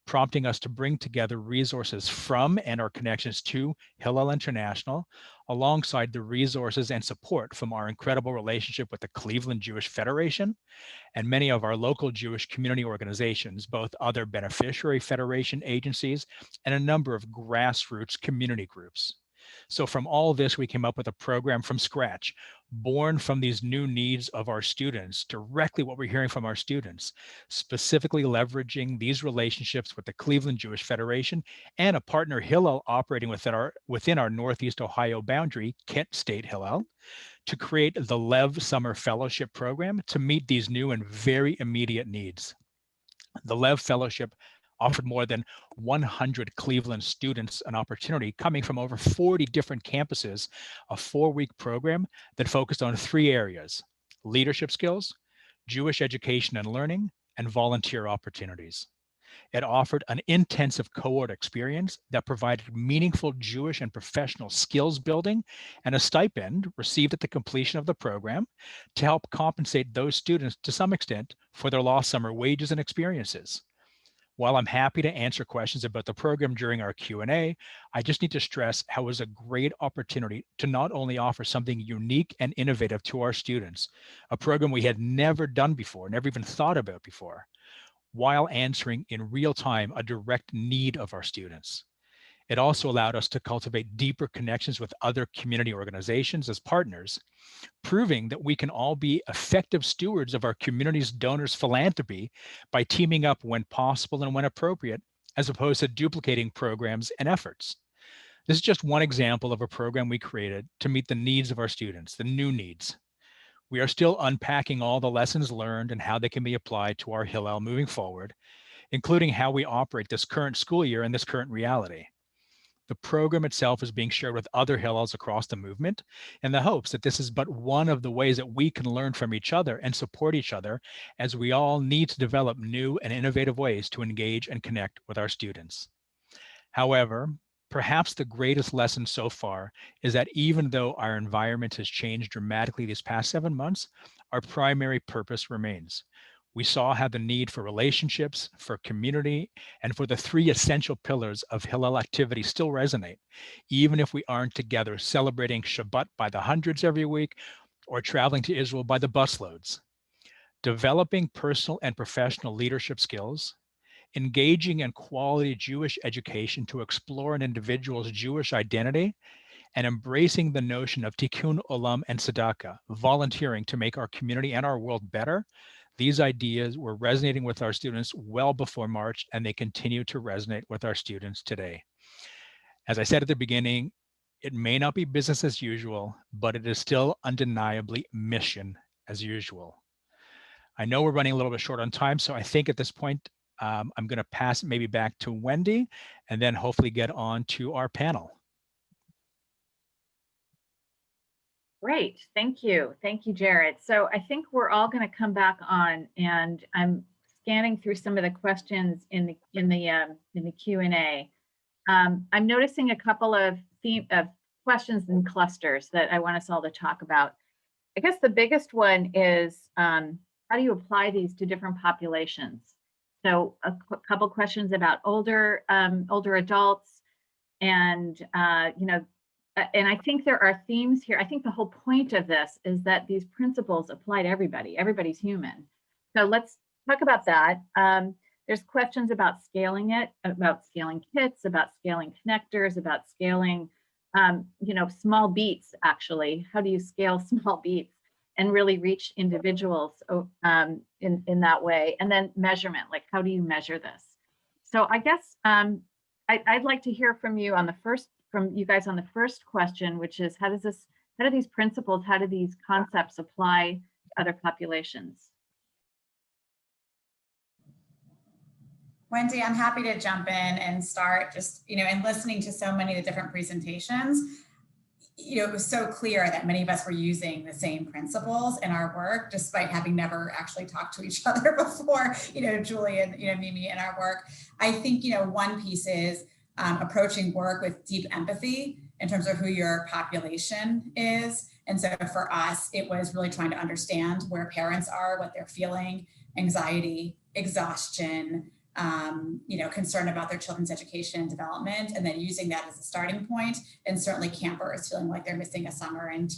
prompting us to bring together resources from and our connections to Hillel International, alongside the resources and support from our incredible relationship with the Cleveland Jewish Federation and many of our local Jewish community organizations, both other beneficiary federation agencies and a number of grassroots community groups. So from all this, we came up with a program from scratch, born from these new needs of our students, directly what we're hearing from our students, specifically leveraging these relationships with the Cleveland Jewish Federation and a partner Hillel operating within our Northeast Ohio boundary, Kent State Hillel, to create the Lev Summer Fellowship Program to meet these new and very immediate needs. The Lev Fellowship offered more than 100 Cleveland students an opportunity coming from over 40 different campuses, a 4-week program that focused on 3 areas: leadership skills, Jewish education and learning, and volunteer opportunities. It offered an intensive cohort experience that provided meaningful Jewish and professional skills building and a stipend received at the completion of the program to help compensate those students to some extent for their lost summer wages and experiences. While I'm happy to answer questions about the program during our Q&A, I just need to stress how it was a great opportunity to not only offer something unique and innovative to our students, a program we had never done before, never even thought about before, while answering in real time a direct need of our students. It also allowed us to cultivate deeper connections with other community organizations as partners, proving that we can all be effective stewards of our community's donors' philanthropy by teaming up when possible and when appropriate, as opposed to duplicating programs and efforts. This is just one example of a program we created to meet the needs of our students, the new needs. We are still unpacking all the lessons learned and how they can be applied to our Hillel moving forward, including how we operate this current school year in this current reality. The program itself is being shared with other Hillels across the movement in the hopes that this is but one of the ways that we can learn from each other and support each other, as we all need to develop new and innovative ways to engage and connect with our students. However, perhaps the greatest lesson so far is that even though our environment has changed dramatically these past 7 months, our primary purpose remains. We saw how the need for relationships, for community, and for the 3 essential pillars of Hillel activity still resonate, even if we aren't together celebrating Shabbat by the hundreds every week or traveling to Israel by the busloads. Developing personal and professional leadership skills, engaging in quality Jewish education to explore an individual's Jewish identity, and embracing the notion of tikkun olam and tzedakah, volunteering to make our community and our world better. These ideas were resonating with our students well before March, and they continue to resonate with our students today. As I said at the beginning, it may not be business as usual, but it is still undeniably mission as usual. I know we're running a little bit short on time, so I think at this point, I'm going to pass maybe back to Wendy and then hopefully get on to our panel. Great, thank you. Thank you, Jared. So I think we're all going to come back on, and I'm scanning through some of the questions in the Q&A. I'm noticing a couple of questions and clusters that I want us all to talk about. I guess the biggest one is how do you apply these to different populations? So a couple questions about older adults, and and I think there are themes here. I think the whole point of this is that these principles apply to everybody. Everybody's human. So let's talk about that. There's questions about scaling it, about scaling kits, about scaling connectors, about scaling, small beats, actually. How do you scale small beats and really reach individuals in that way? And then measurement, like how do you measure this? So I guess I'd like to hear from you from you guys on the first question, which is how do these principles, how do these concepts apply to other populations? Wendy, I'm happy to jump in and start just, in listening to so many of the different presentations. It was so clear that many of us were using the same principles in our work, despite having never actually talked to each other before, Julie and, Mimi in our work. I think, one piece is approaching work with deep empathy in terms of who your population is. And so for us, it was really trying to understand where parents are, what they're feeling, anxiety, exhaustion, concerned about their children's education and development, and then using that as a starting point. And certainly campers feeling like they're missing a summer, and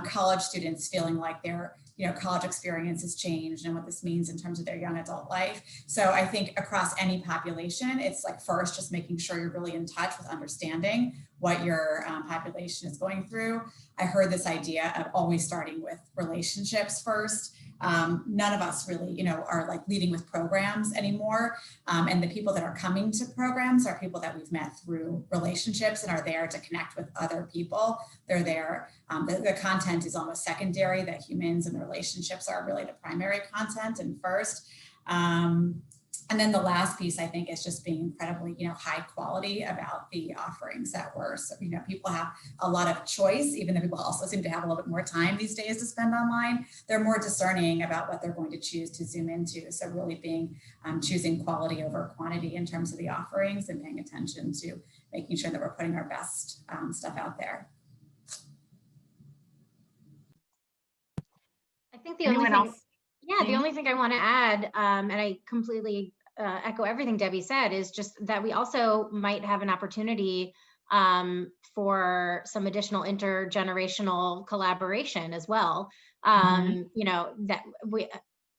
college students feeling like their college experience has changed and what this means in terms of their young adult life. So I think across any population, it's like first just making sure you're really in touch with understanding what your population is going through. I heard this idea of always starting with relationships first. None of us really, are like leading with programs anymore. And the people that are coming to programs are people that we've met through relationships and are there to connect with other people. They're there. The content is almost secondary. The humans and the relationships are really the primary content and first. And then the last piece, I think, is just being incredibly, high quality about the offerings that we're, people have a lot of choice, even though people also seem to have a little bit more time these days to spend online. They're more discerning about what they're going to choose to zoom into. So really being, choosing quality over quantity in terms of the offerings and paying attention to making sure that we're putting our best stuff out there. I think the only thing, the only thing I want to add, and I completely echo everything Debbie said, is just that we also might have an opportunity for some additional intergenerational collaboration as well. That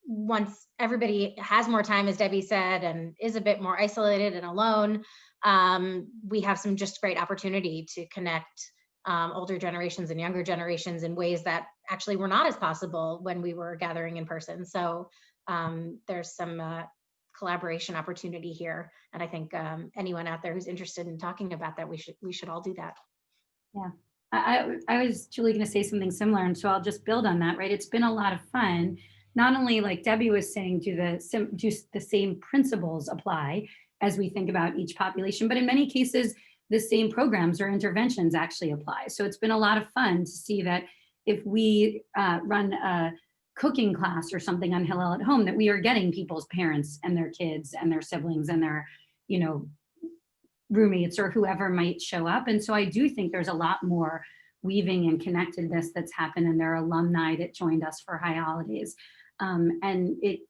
once everybody has more time, as Debbie said, and is a bit more isolated and alone, we have some just great opportunity to connect older generations and younger generations in ways that actually were not as possible when we were gathering in person. So there's some collaboration opportunity here. And I think anyone out there who's interested in talking about that, we should all do that. Yeah, I was Julie going to say something similar, and so I'll just build on that, right? It's been a lot of fun. Not only, like Debbie was saying, do the same principles apply as we think about each population, but in many cases, the same programs or interventions actually apply. So it's been a lot of fun to see that if we run a cooking class or something on Hillel at Home, that we are getting people's parents and their kids and their siblings and their, roommates or whoever might show up. And so I do think there's a lot more weaving and connectedness that's happened, and there are alumni that joined us for High Holidays. And it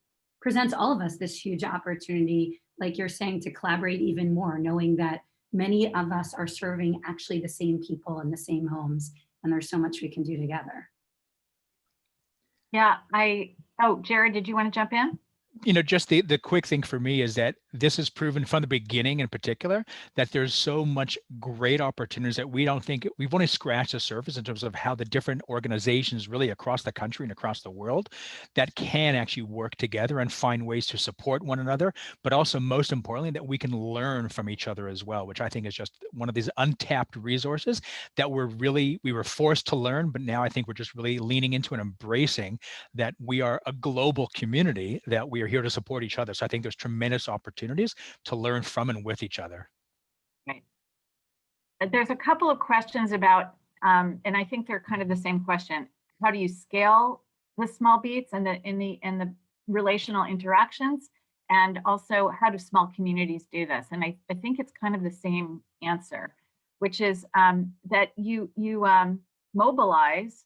presents all of us this huge opportunity, like you're saying, to collaborate even more, knowing that many of us are serving actually the same people in the same homes, and there's so much we can do together. Yeah, Jared, did you want to jump in? Just the quick thing for me is that this has proven from the beginning in particular that there's so much great opportunities that we don't think we've only scratched the surface in terms of how the different organizations really across the country and across the world that can actually work together and find ways to support one another, but also most importantly, that we can learn from each other as well, which I think is just one of these untapped resources that we were forced to learn, but now I think we're just really leaning into and embracing that we are a global community, that we are here to support each other. So I think there's tremendous opportunities to learn from and with each other. Right. There's a couple of questions about, and I think they're kind of the same question. How do you scale the small beats and the relational interactions? And also, how do small communities do this? And I think it's kind of the same answer, which is that you mobilize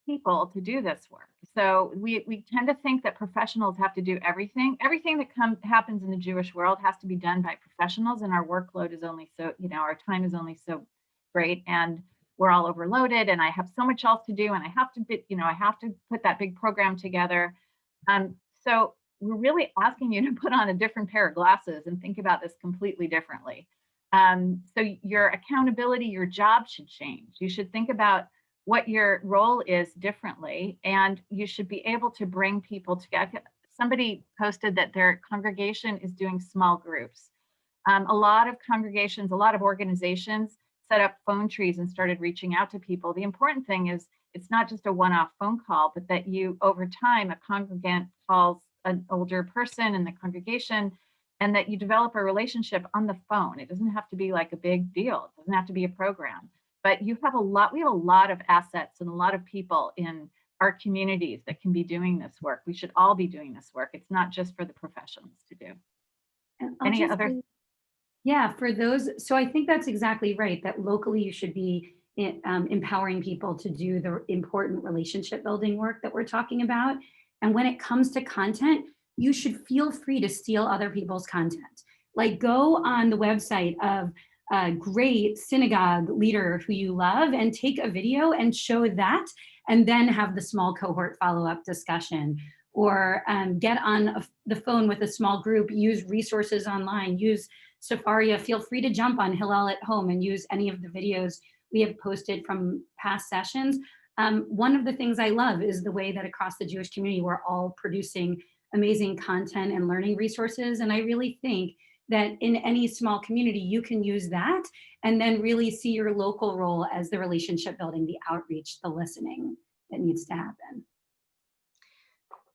people to do this work. So we tend to think that professionals have to do everything. Everything that happens in the Jewish world has to be done by professionals, and our workload is only so, our time is only so great, and we're all overloaded, and I have so much else to do, and I have to put that big program together. So we're really asking you to put on a different pair of glasses and think about this completely differently. So your accountability, your job should change. You should think about what your role is differently, and you should be able to bring people together. Somebody posted that their congregation is doing small groups. A lot of congregations, a lot of organizations set up phone trees and started reaching out to people. The important thing is it's not just a one-off phone call, but that you, over time, a congregant calls an older person in the congregation, and that you develop a relationship on the phone. It doesn't have to be like a big deal. It doesn't have to be a program. But we have a lot of assets and a lot of people in our communities that can be doing this work. We should all be doing this work. It's not just for the professionals to do. Any other? Yeah, for those. So I think that's exactly right, that locally you should be empowering people to do the important relationship building work that we're talking about. And when it comes to content, you should feel free to steal other people's content. Like, go on the website of a great synagogue leader who you love and take a video and show that, and then have the small cohort follow-up discussion. Or get on the phone with a small group, use resources online, use Safaria. Feel free to jump on Hillel at Home and use any of the videos we have posted from past sessions. One of the things I love is the way that across the Jewish community, we're all producing amazing content and learning resources. And I really think that in any small community, you can use that and then really see your local role as the relationship building, the outreach, the listening that needs to happen.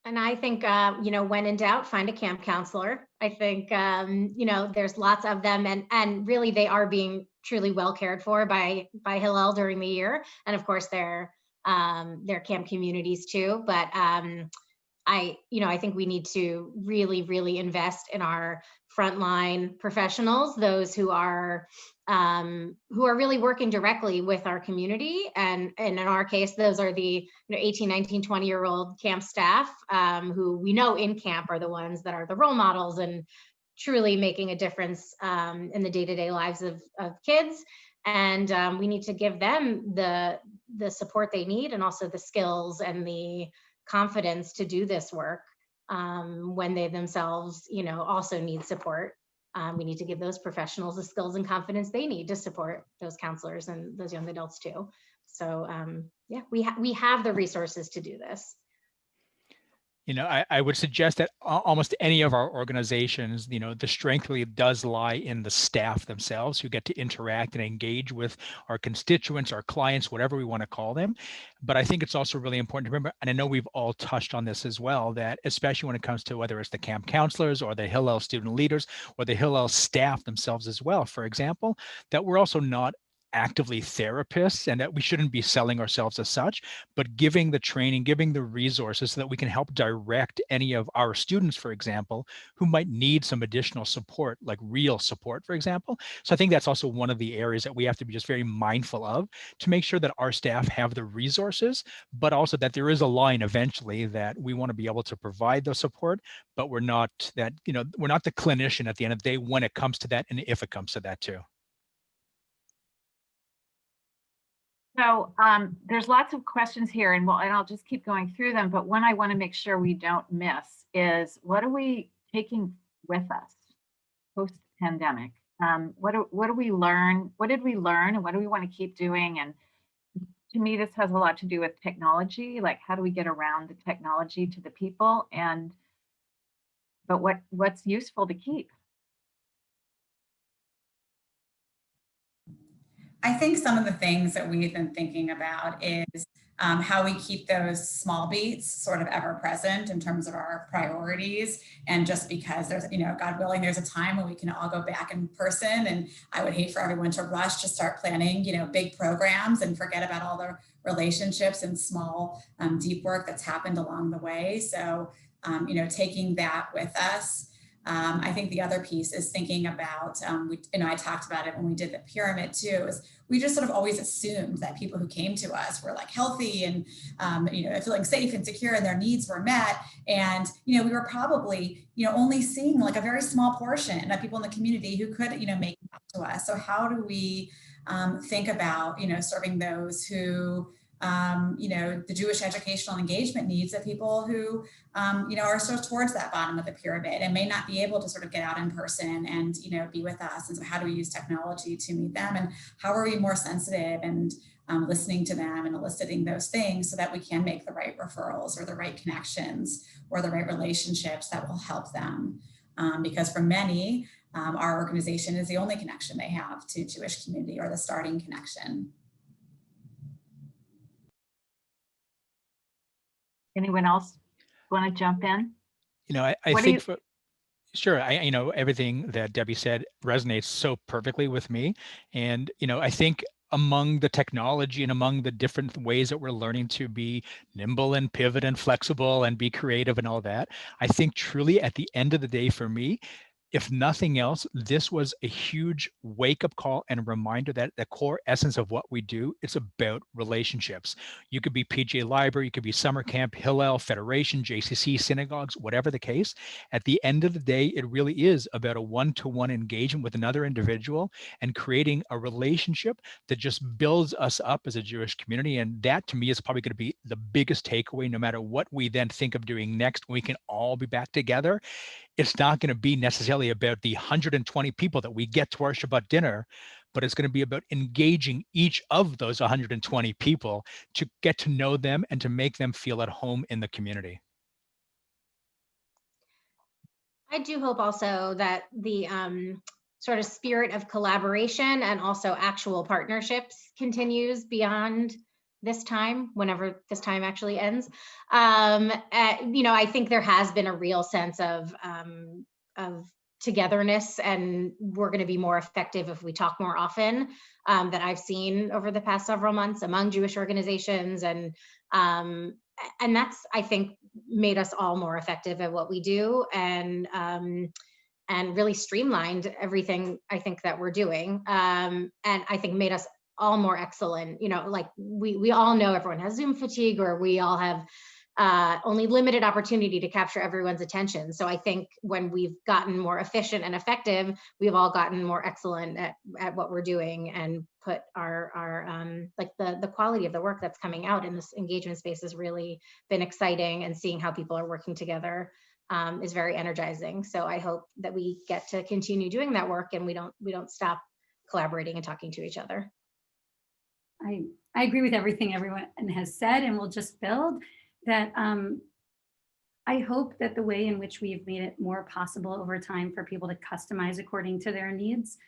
And I think, when in doubt, find a camp counselor. I think, there's lots of them, and really they are being truly well cared for by Hillel during the year. And of course, their camp communities too. But I think we need to really, really invest in our frontline professionals, those who are really working directly with our community. And in our case, those are the 18, 19, 20-year-old camp staff who we know in camp are the ones that are the role models and truly making a difference in the day-to-day lives of kids. And we need to give them the support they need, and also the skills and the confidence to do this work when they themselves, also need support. We need to give those professionals the skills and confidence they need to support those counselors and those young adults too. So we have the resources to do this. I would suggest that almost any of our organizations, the strength really does lie in the staff themselves, who get to interact and engage with our constituents, our clients, whatever we want to call them. But I think it's also really important to remember, and I know we've all touched on this as well, that especially when it comes to whether it's the camp counselors or the Hillel student leaders or the Hillel staff themselves as well, for example, that we're also not actively therapists, and that we shouldn't be selling ourselves as such, but giving the training, giving the resources so that we can help direct any of our students, for example, who might need some additional support, like real support, for example. So I think that's also one of the areas that we have to be just very mindful of, to make sure that our staff have the resources, but also that there is a line eventually that we want to be able to provide the support, but we're not that, we're not the clinician at the end of the day when it comes to that, and if it comes to that too. So there's lots of questions here, and I'll just keep going through them. But one I want to make sure we don't miss is, what are we taking with us post-pandemic? What do we learn? What did we learn, and what do we want to keep doing? And to me, this has a lot to do with technology. Like, how do we get around the technology to the people? But what's useful to keep? I think some of the things that we've been thinking about is how we keep those small beats sort of ever present in terms of our priorities. And just because there's, God willing, there's a time when we can all go back in person, and I would hate for everyone to rush to start planning, big programs and forget about all the relationships and small, deep work that's happened along the way. So, taking that with us. I think the other piece is thinking about, I talked about it when we did the pyramid too, is we just sort of always assumed that people who came to us were like healthy and, feeling safe and secure and their needs were met. And, we were probably, only seeing like a very small portion of people in the community who could, make it up to us. So how do we think about, serving those who, the Jewish educational engagement needs of people who, are sort of towards that bottom of the pyramid and may not be able to sort of get out in person and, be with us. And so how do we use technology to meet them, and how are we more sensitive and listening to them and eliciting those things so that we can make the right referrals or the right connections or the right relationships that will help them. Because for many, our organization is the only connection they have to Jewish community, or the starting connection. Anyone else want to jump in? I think sure. Everything that Debbie said resonates so perfectly with me. And, I think among the technology and among the different ways that we're learning to be nimble and pivot and flexible and be creative and all that, I think truly at the end of the day for me, if nothing else, this was a huge wake-up call and a reminder that the core essence of what we do, it's about relationships. You could be PJ Library, you could be summer camp, Hillel, Federation, JCC, synagogues, whatever the case. At the end of the day, it really is about a one-to-one engagement with another individual and creating a relationship that just builds us up as a Jewish community. And that, to me, is probably going to be the biggest takeaway, no matter what we then think of doing next. We can all be back together. It's not going to be necessarily about the 120 people that we get to our Shabbat dinner, but it's going to be about engaging each of those 120 people to get to know them and to make them feel at home in the community. I do hope also that the sort of spirit of collaboration and also actual partnerships continues beyond this time, whenever this time actually ends. I think there has been a real sense of togetherness, and we're going to be more effective if we talk more often, that I've seen over the past several months among Jewish organizations. And that's, I think, made us all more effective at what we do, and really streamlined everything I think that we're doing. And I think made us all more excellent. Like we all know everyone has Zoom fatigue, or we all have only limited opportunity to capture everyone's attention. So I think when we've gotten more efficient and effective, we've all gotten more excellent at what we're doing, and put our like the quality of the work that's coming out in this engagement space has really been exciting, and seeing how people are working together is very energizing. So I hope that we get to continue doing that work, and we don't stop collaborating and talking to each other. I agree with everything everyone has said, and we'll just build that. I hope that the way in which we've made it more possible over time for people to customize according to their needs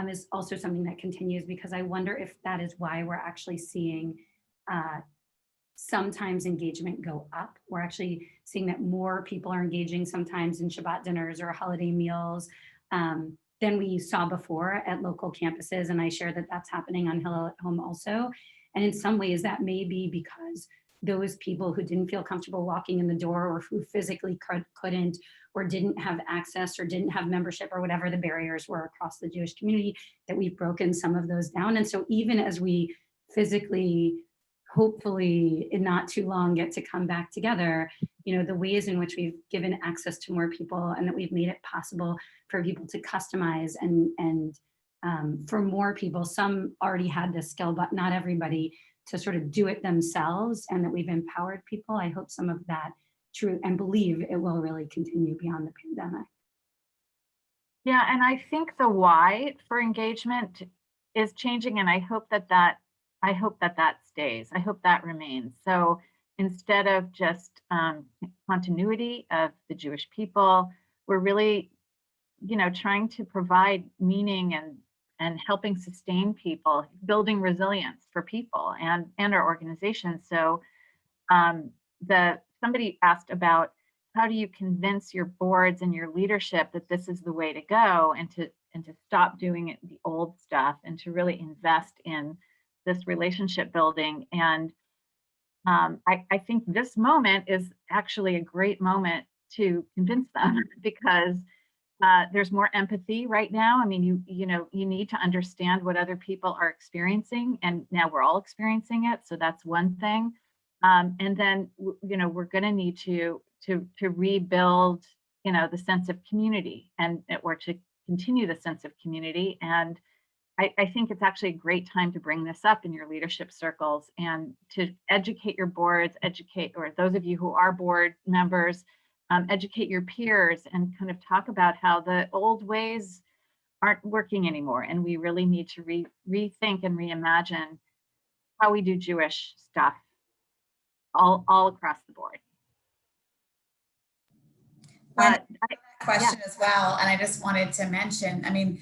is also something that continues, because I wonder if that is why we're actually seeing sometimes engagement go up. We're actually seeing that more people are engaging sometimes in Shabbat dinners or holiday meals than we saw before at local campuses. And I share that that's happening on Hillel at Home also. And in some ways that may be because those people who didn't feel comfortable walking in the door, or who physically couldn't, or didn't have access, or didn't have membership, or whatever the barriers were across the Jewish community, that we've broken some of those down. And so even as we physically, hopefully in not too long, get to come back together, the ways in which we've given access to more people, and that we've made it possible for people to customize, and for more people, some already had this skill, but not everybody, to sort of do it themselves, and that we've empowered people. I hope some of that true, and believe it will really continue beyond the pandemic. Yeah, and I think the why for engagement is changing, and I hope that that stays. I hope that remains. So instead of just continuity of the Jewish people, we're really, trying to provide meaning and helping sustain people, building resilience for people and our organizations. So somebody asked about, how do you convince your boards and your leadership that this is the way to go, and to stop doing the old stuff, and to really invest in this relationship building. And I think this moment is actually a great moment to convince them, because there's more empathy right now. I mean, you need to understand what other people are experiencing, and now we're all experiencing it. So that's one thing. And then, we're going to need to rebuild, the sense of community, or to continue the sense of community. And I think it's actually a great time to bring this up in your leadership circles, and to educate your boards, or those of you who are board members, educate your peers, and kind of talk about how the old ways aren't working anymore. And we really need to rethink and reimagine how we do Jewish stuff all across the board. Question as well, and I just wanted to mention, I mean,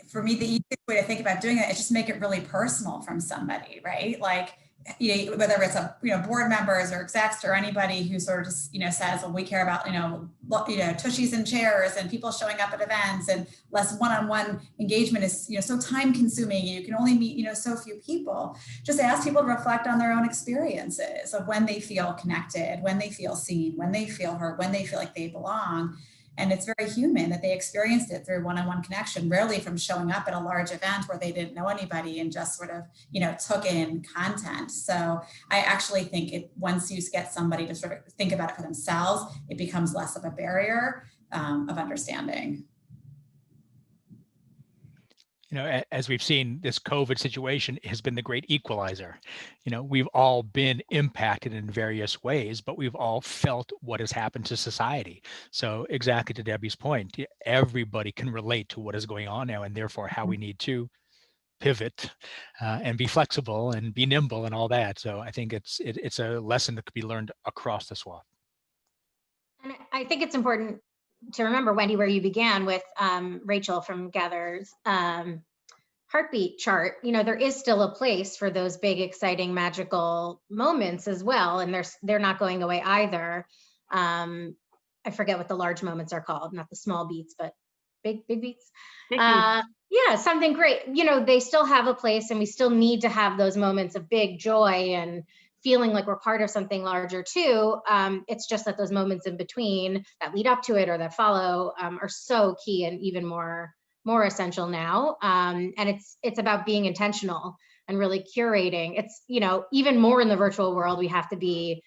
for me, the easiest way to think about doing it is just make it really personal from somebody, right? Like, whether it's board members or execs or anybody who sort of just, says, well, we care about, tushies and chairs and people showing up at events, and less one-on-one engagement is, so time consuming. You can only meet, so few people. Just ask people to reflect on their own experiences of when they feel connected, when they feel seen, when they feel heard, when they feel like they belong. And it's very human that they experienced it through one-on-one connection, rarely from showing up at a large event where they didn't know anybody and just sort of, took in content. So I actually think once you get somebody to sort of think about it for themselves, it becomes less of a barrier of understanding. As we've seen, this COVID situation has been the great equalizer. We've all been impacted in various ways, but we've all felt what has happened to society. So exactly to Debbie's point, everybody can relate to what is going on now, and therefore how we need to pivot and be flexible and be nimble and all that. So I think it's a lesson that could be learned across the swath. And I think it's important to remember, Wendy, where you began with Rachel from Gather's heartbeat chart. There is still a place for those big, exciting, magical moments as well, and they're not going away either. I forget what the large moments are called, not the small beats, but big beats. Yeah, something great. They still have a place, and we still need to have those moments of big joy and feeling like we're part of something larger too. It's just that those moments in between that lead up to it or that follow are so key and even more essential now. And it's about being intentional and really curating. It's, even more in the virtual world, we have to be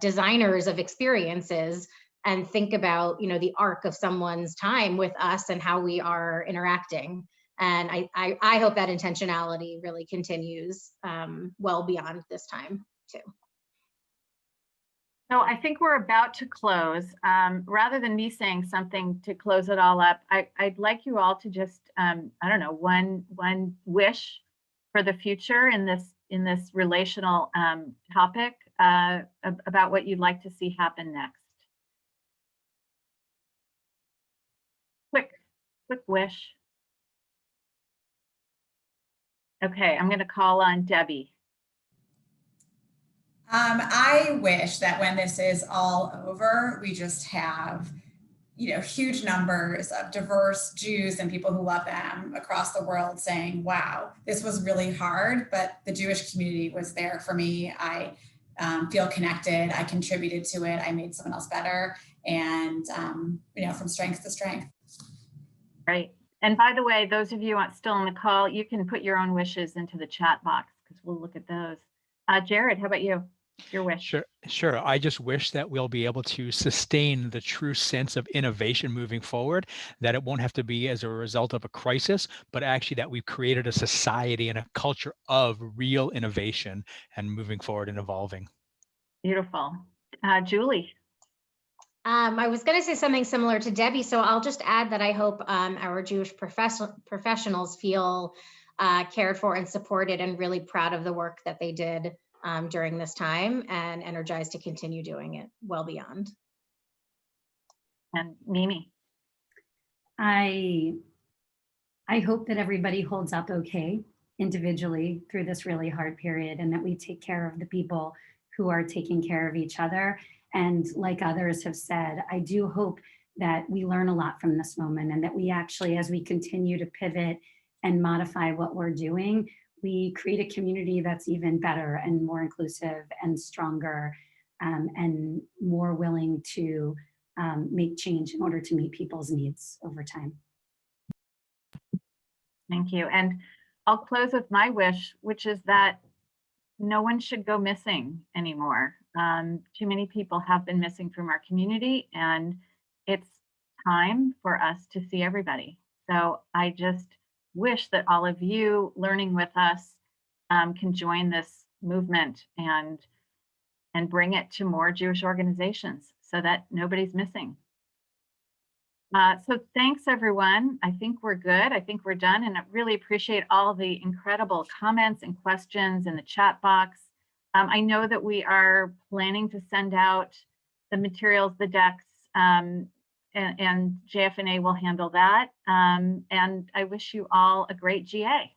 designers of experiences and think about, the arc of someone's time with us and how we are interacting. And I hope that intentionality really continues well beyond this time too. So I think we're about to close. Rather than me saying something to close it all up, I'd like you all to just, one wish for the future in this relational topic about what you'd like to see happen next. Quick wish. Okay, I'm going to call on Debbie. I wish that when this is all over, we just have, huge numbers of diverse Jews and people who love them across the world saying, wow, this was really hard, but the Jewish community was there for me. I feel connected. I contributed to it. I made someone else better. And, from strength to strength. Right. And by the way, those of you still on the call, you can put your own wishes into the chat box because we'll look at those. Jared, how about you? Your wish? Sure. I just wish that we'll be able to sustain the true sense of innovation moving forward, that it won't have to be as a result of a crisis, but actually that we've created a society and a culture of real innovation and moving forward and evolving. Beautiful. Julie? I was going to say something similar to Debbie, so I'll just add that I hope our Jewish professionals feel cared for and supported and really proud of the work that they did during this time and energized to continue doing it well beyond. And Mimi? I hope that everybody holds up okay individually through this really hard period, and that we take care of the people who are taking care of each other. And like others have said, I do hope that we learn a lot from this moment, and that we actually, as we continue to pivot and modify what we're doing, we create a community that's even better and more inclusive and stronger and more willing to make change in order to meet people's needs over time. Thank you. And I'll close with my wish, which is that no one should go missing anymore. Too many people have been missing from our community, and it's time for us to see everybody. So I just wish that all of you learning with us can join this movement and bring it to more Jewish organizations so that nobody's missing. So thanks, everyone. I think we're good. I think we're done. And I really appreciate all the incredible comments and questions in the chat box. I know that we are planning to send out the materials, the decks, and JFNA will handle that. And I wish you all a great GA.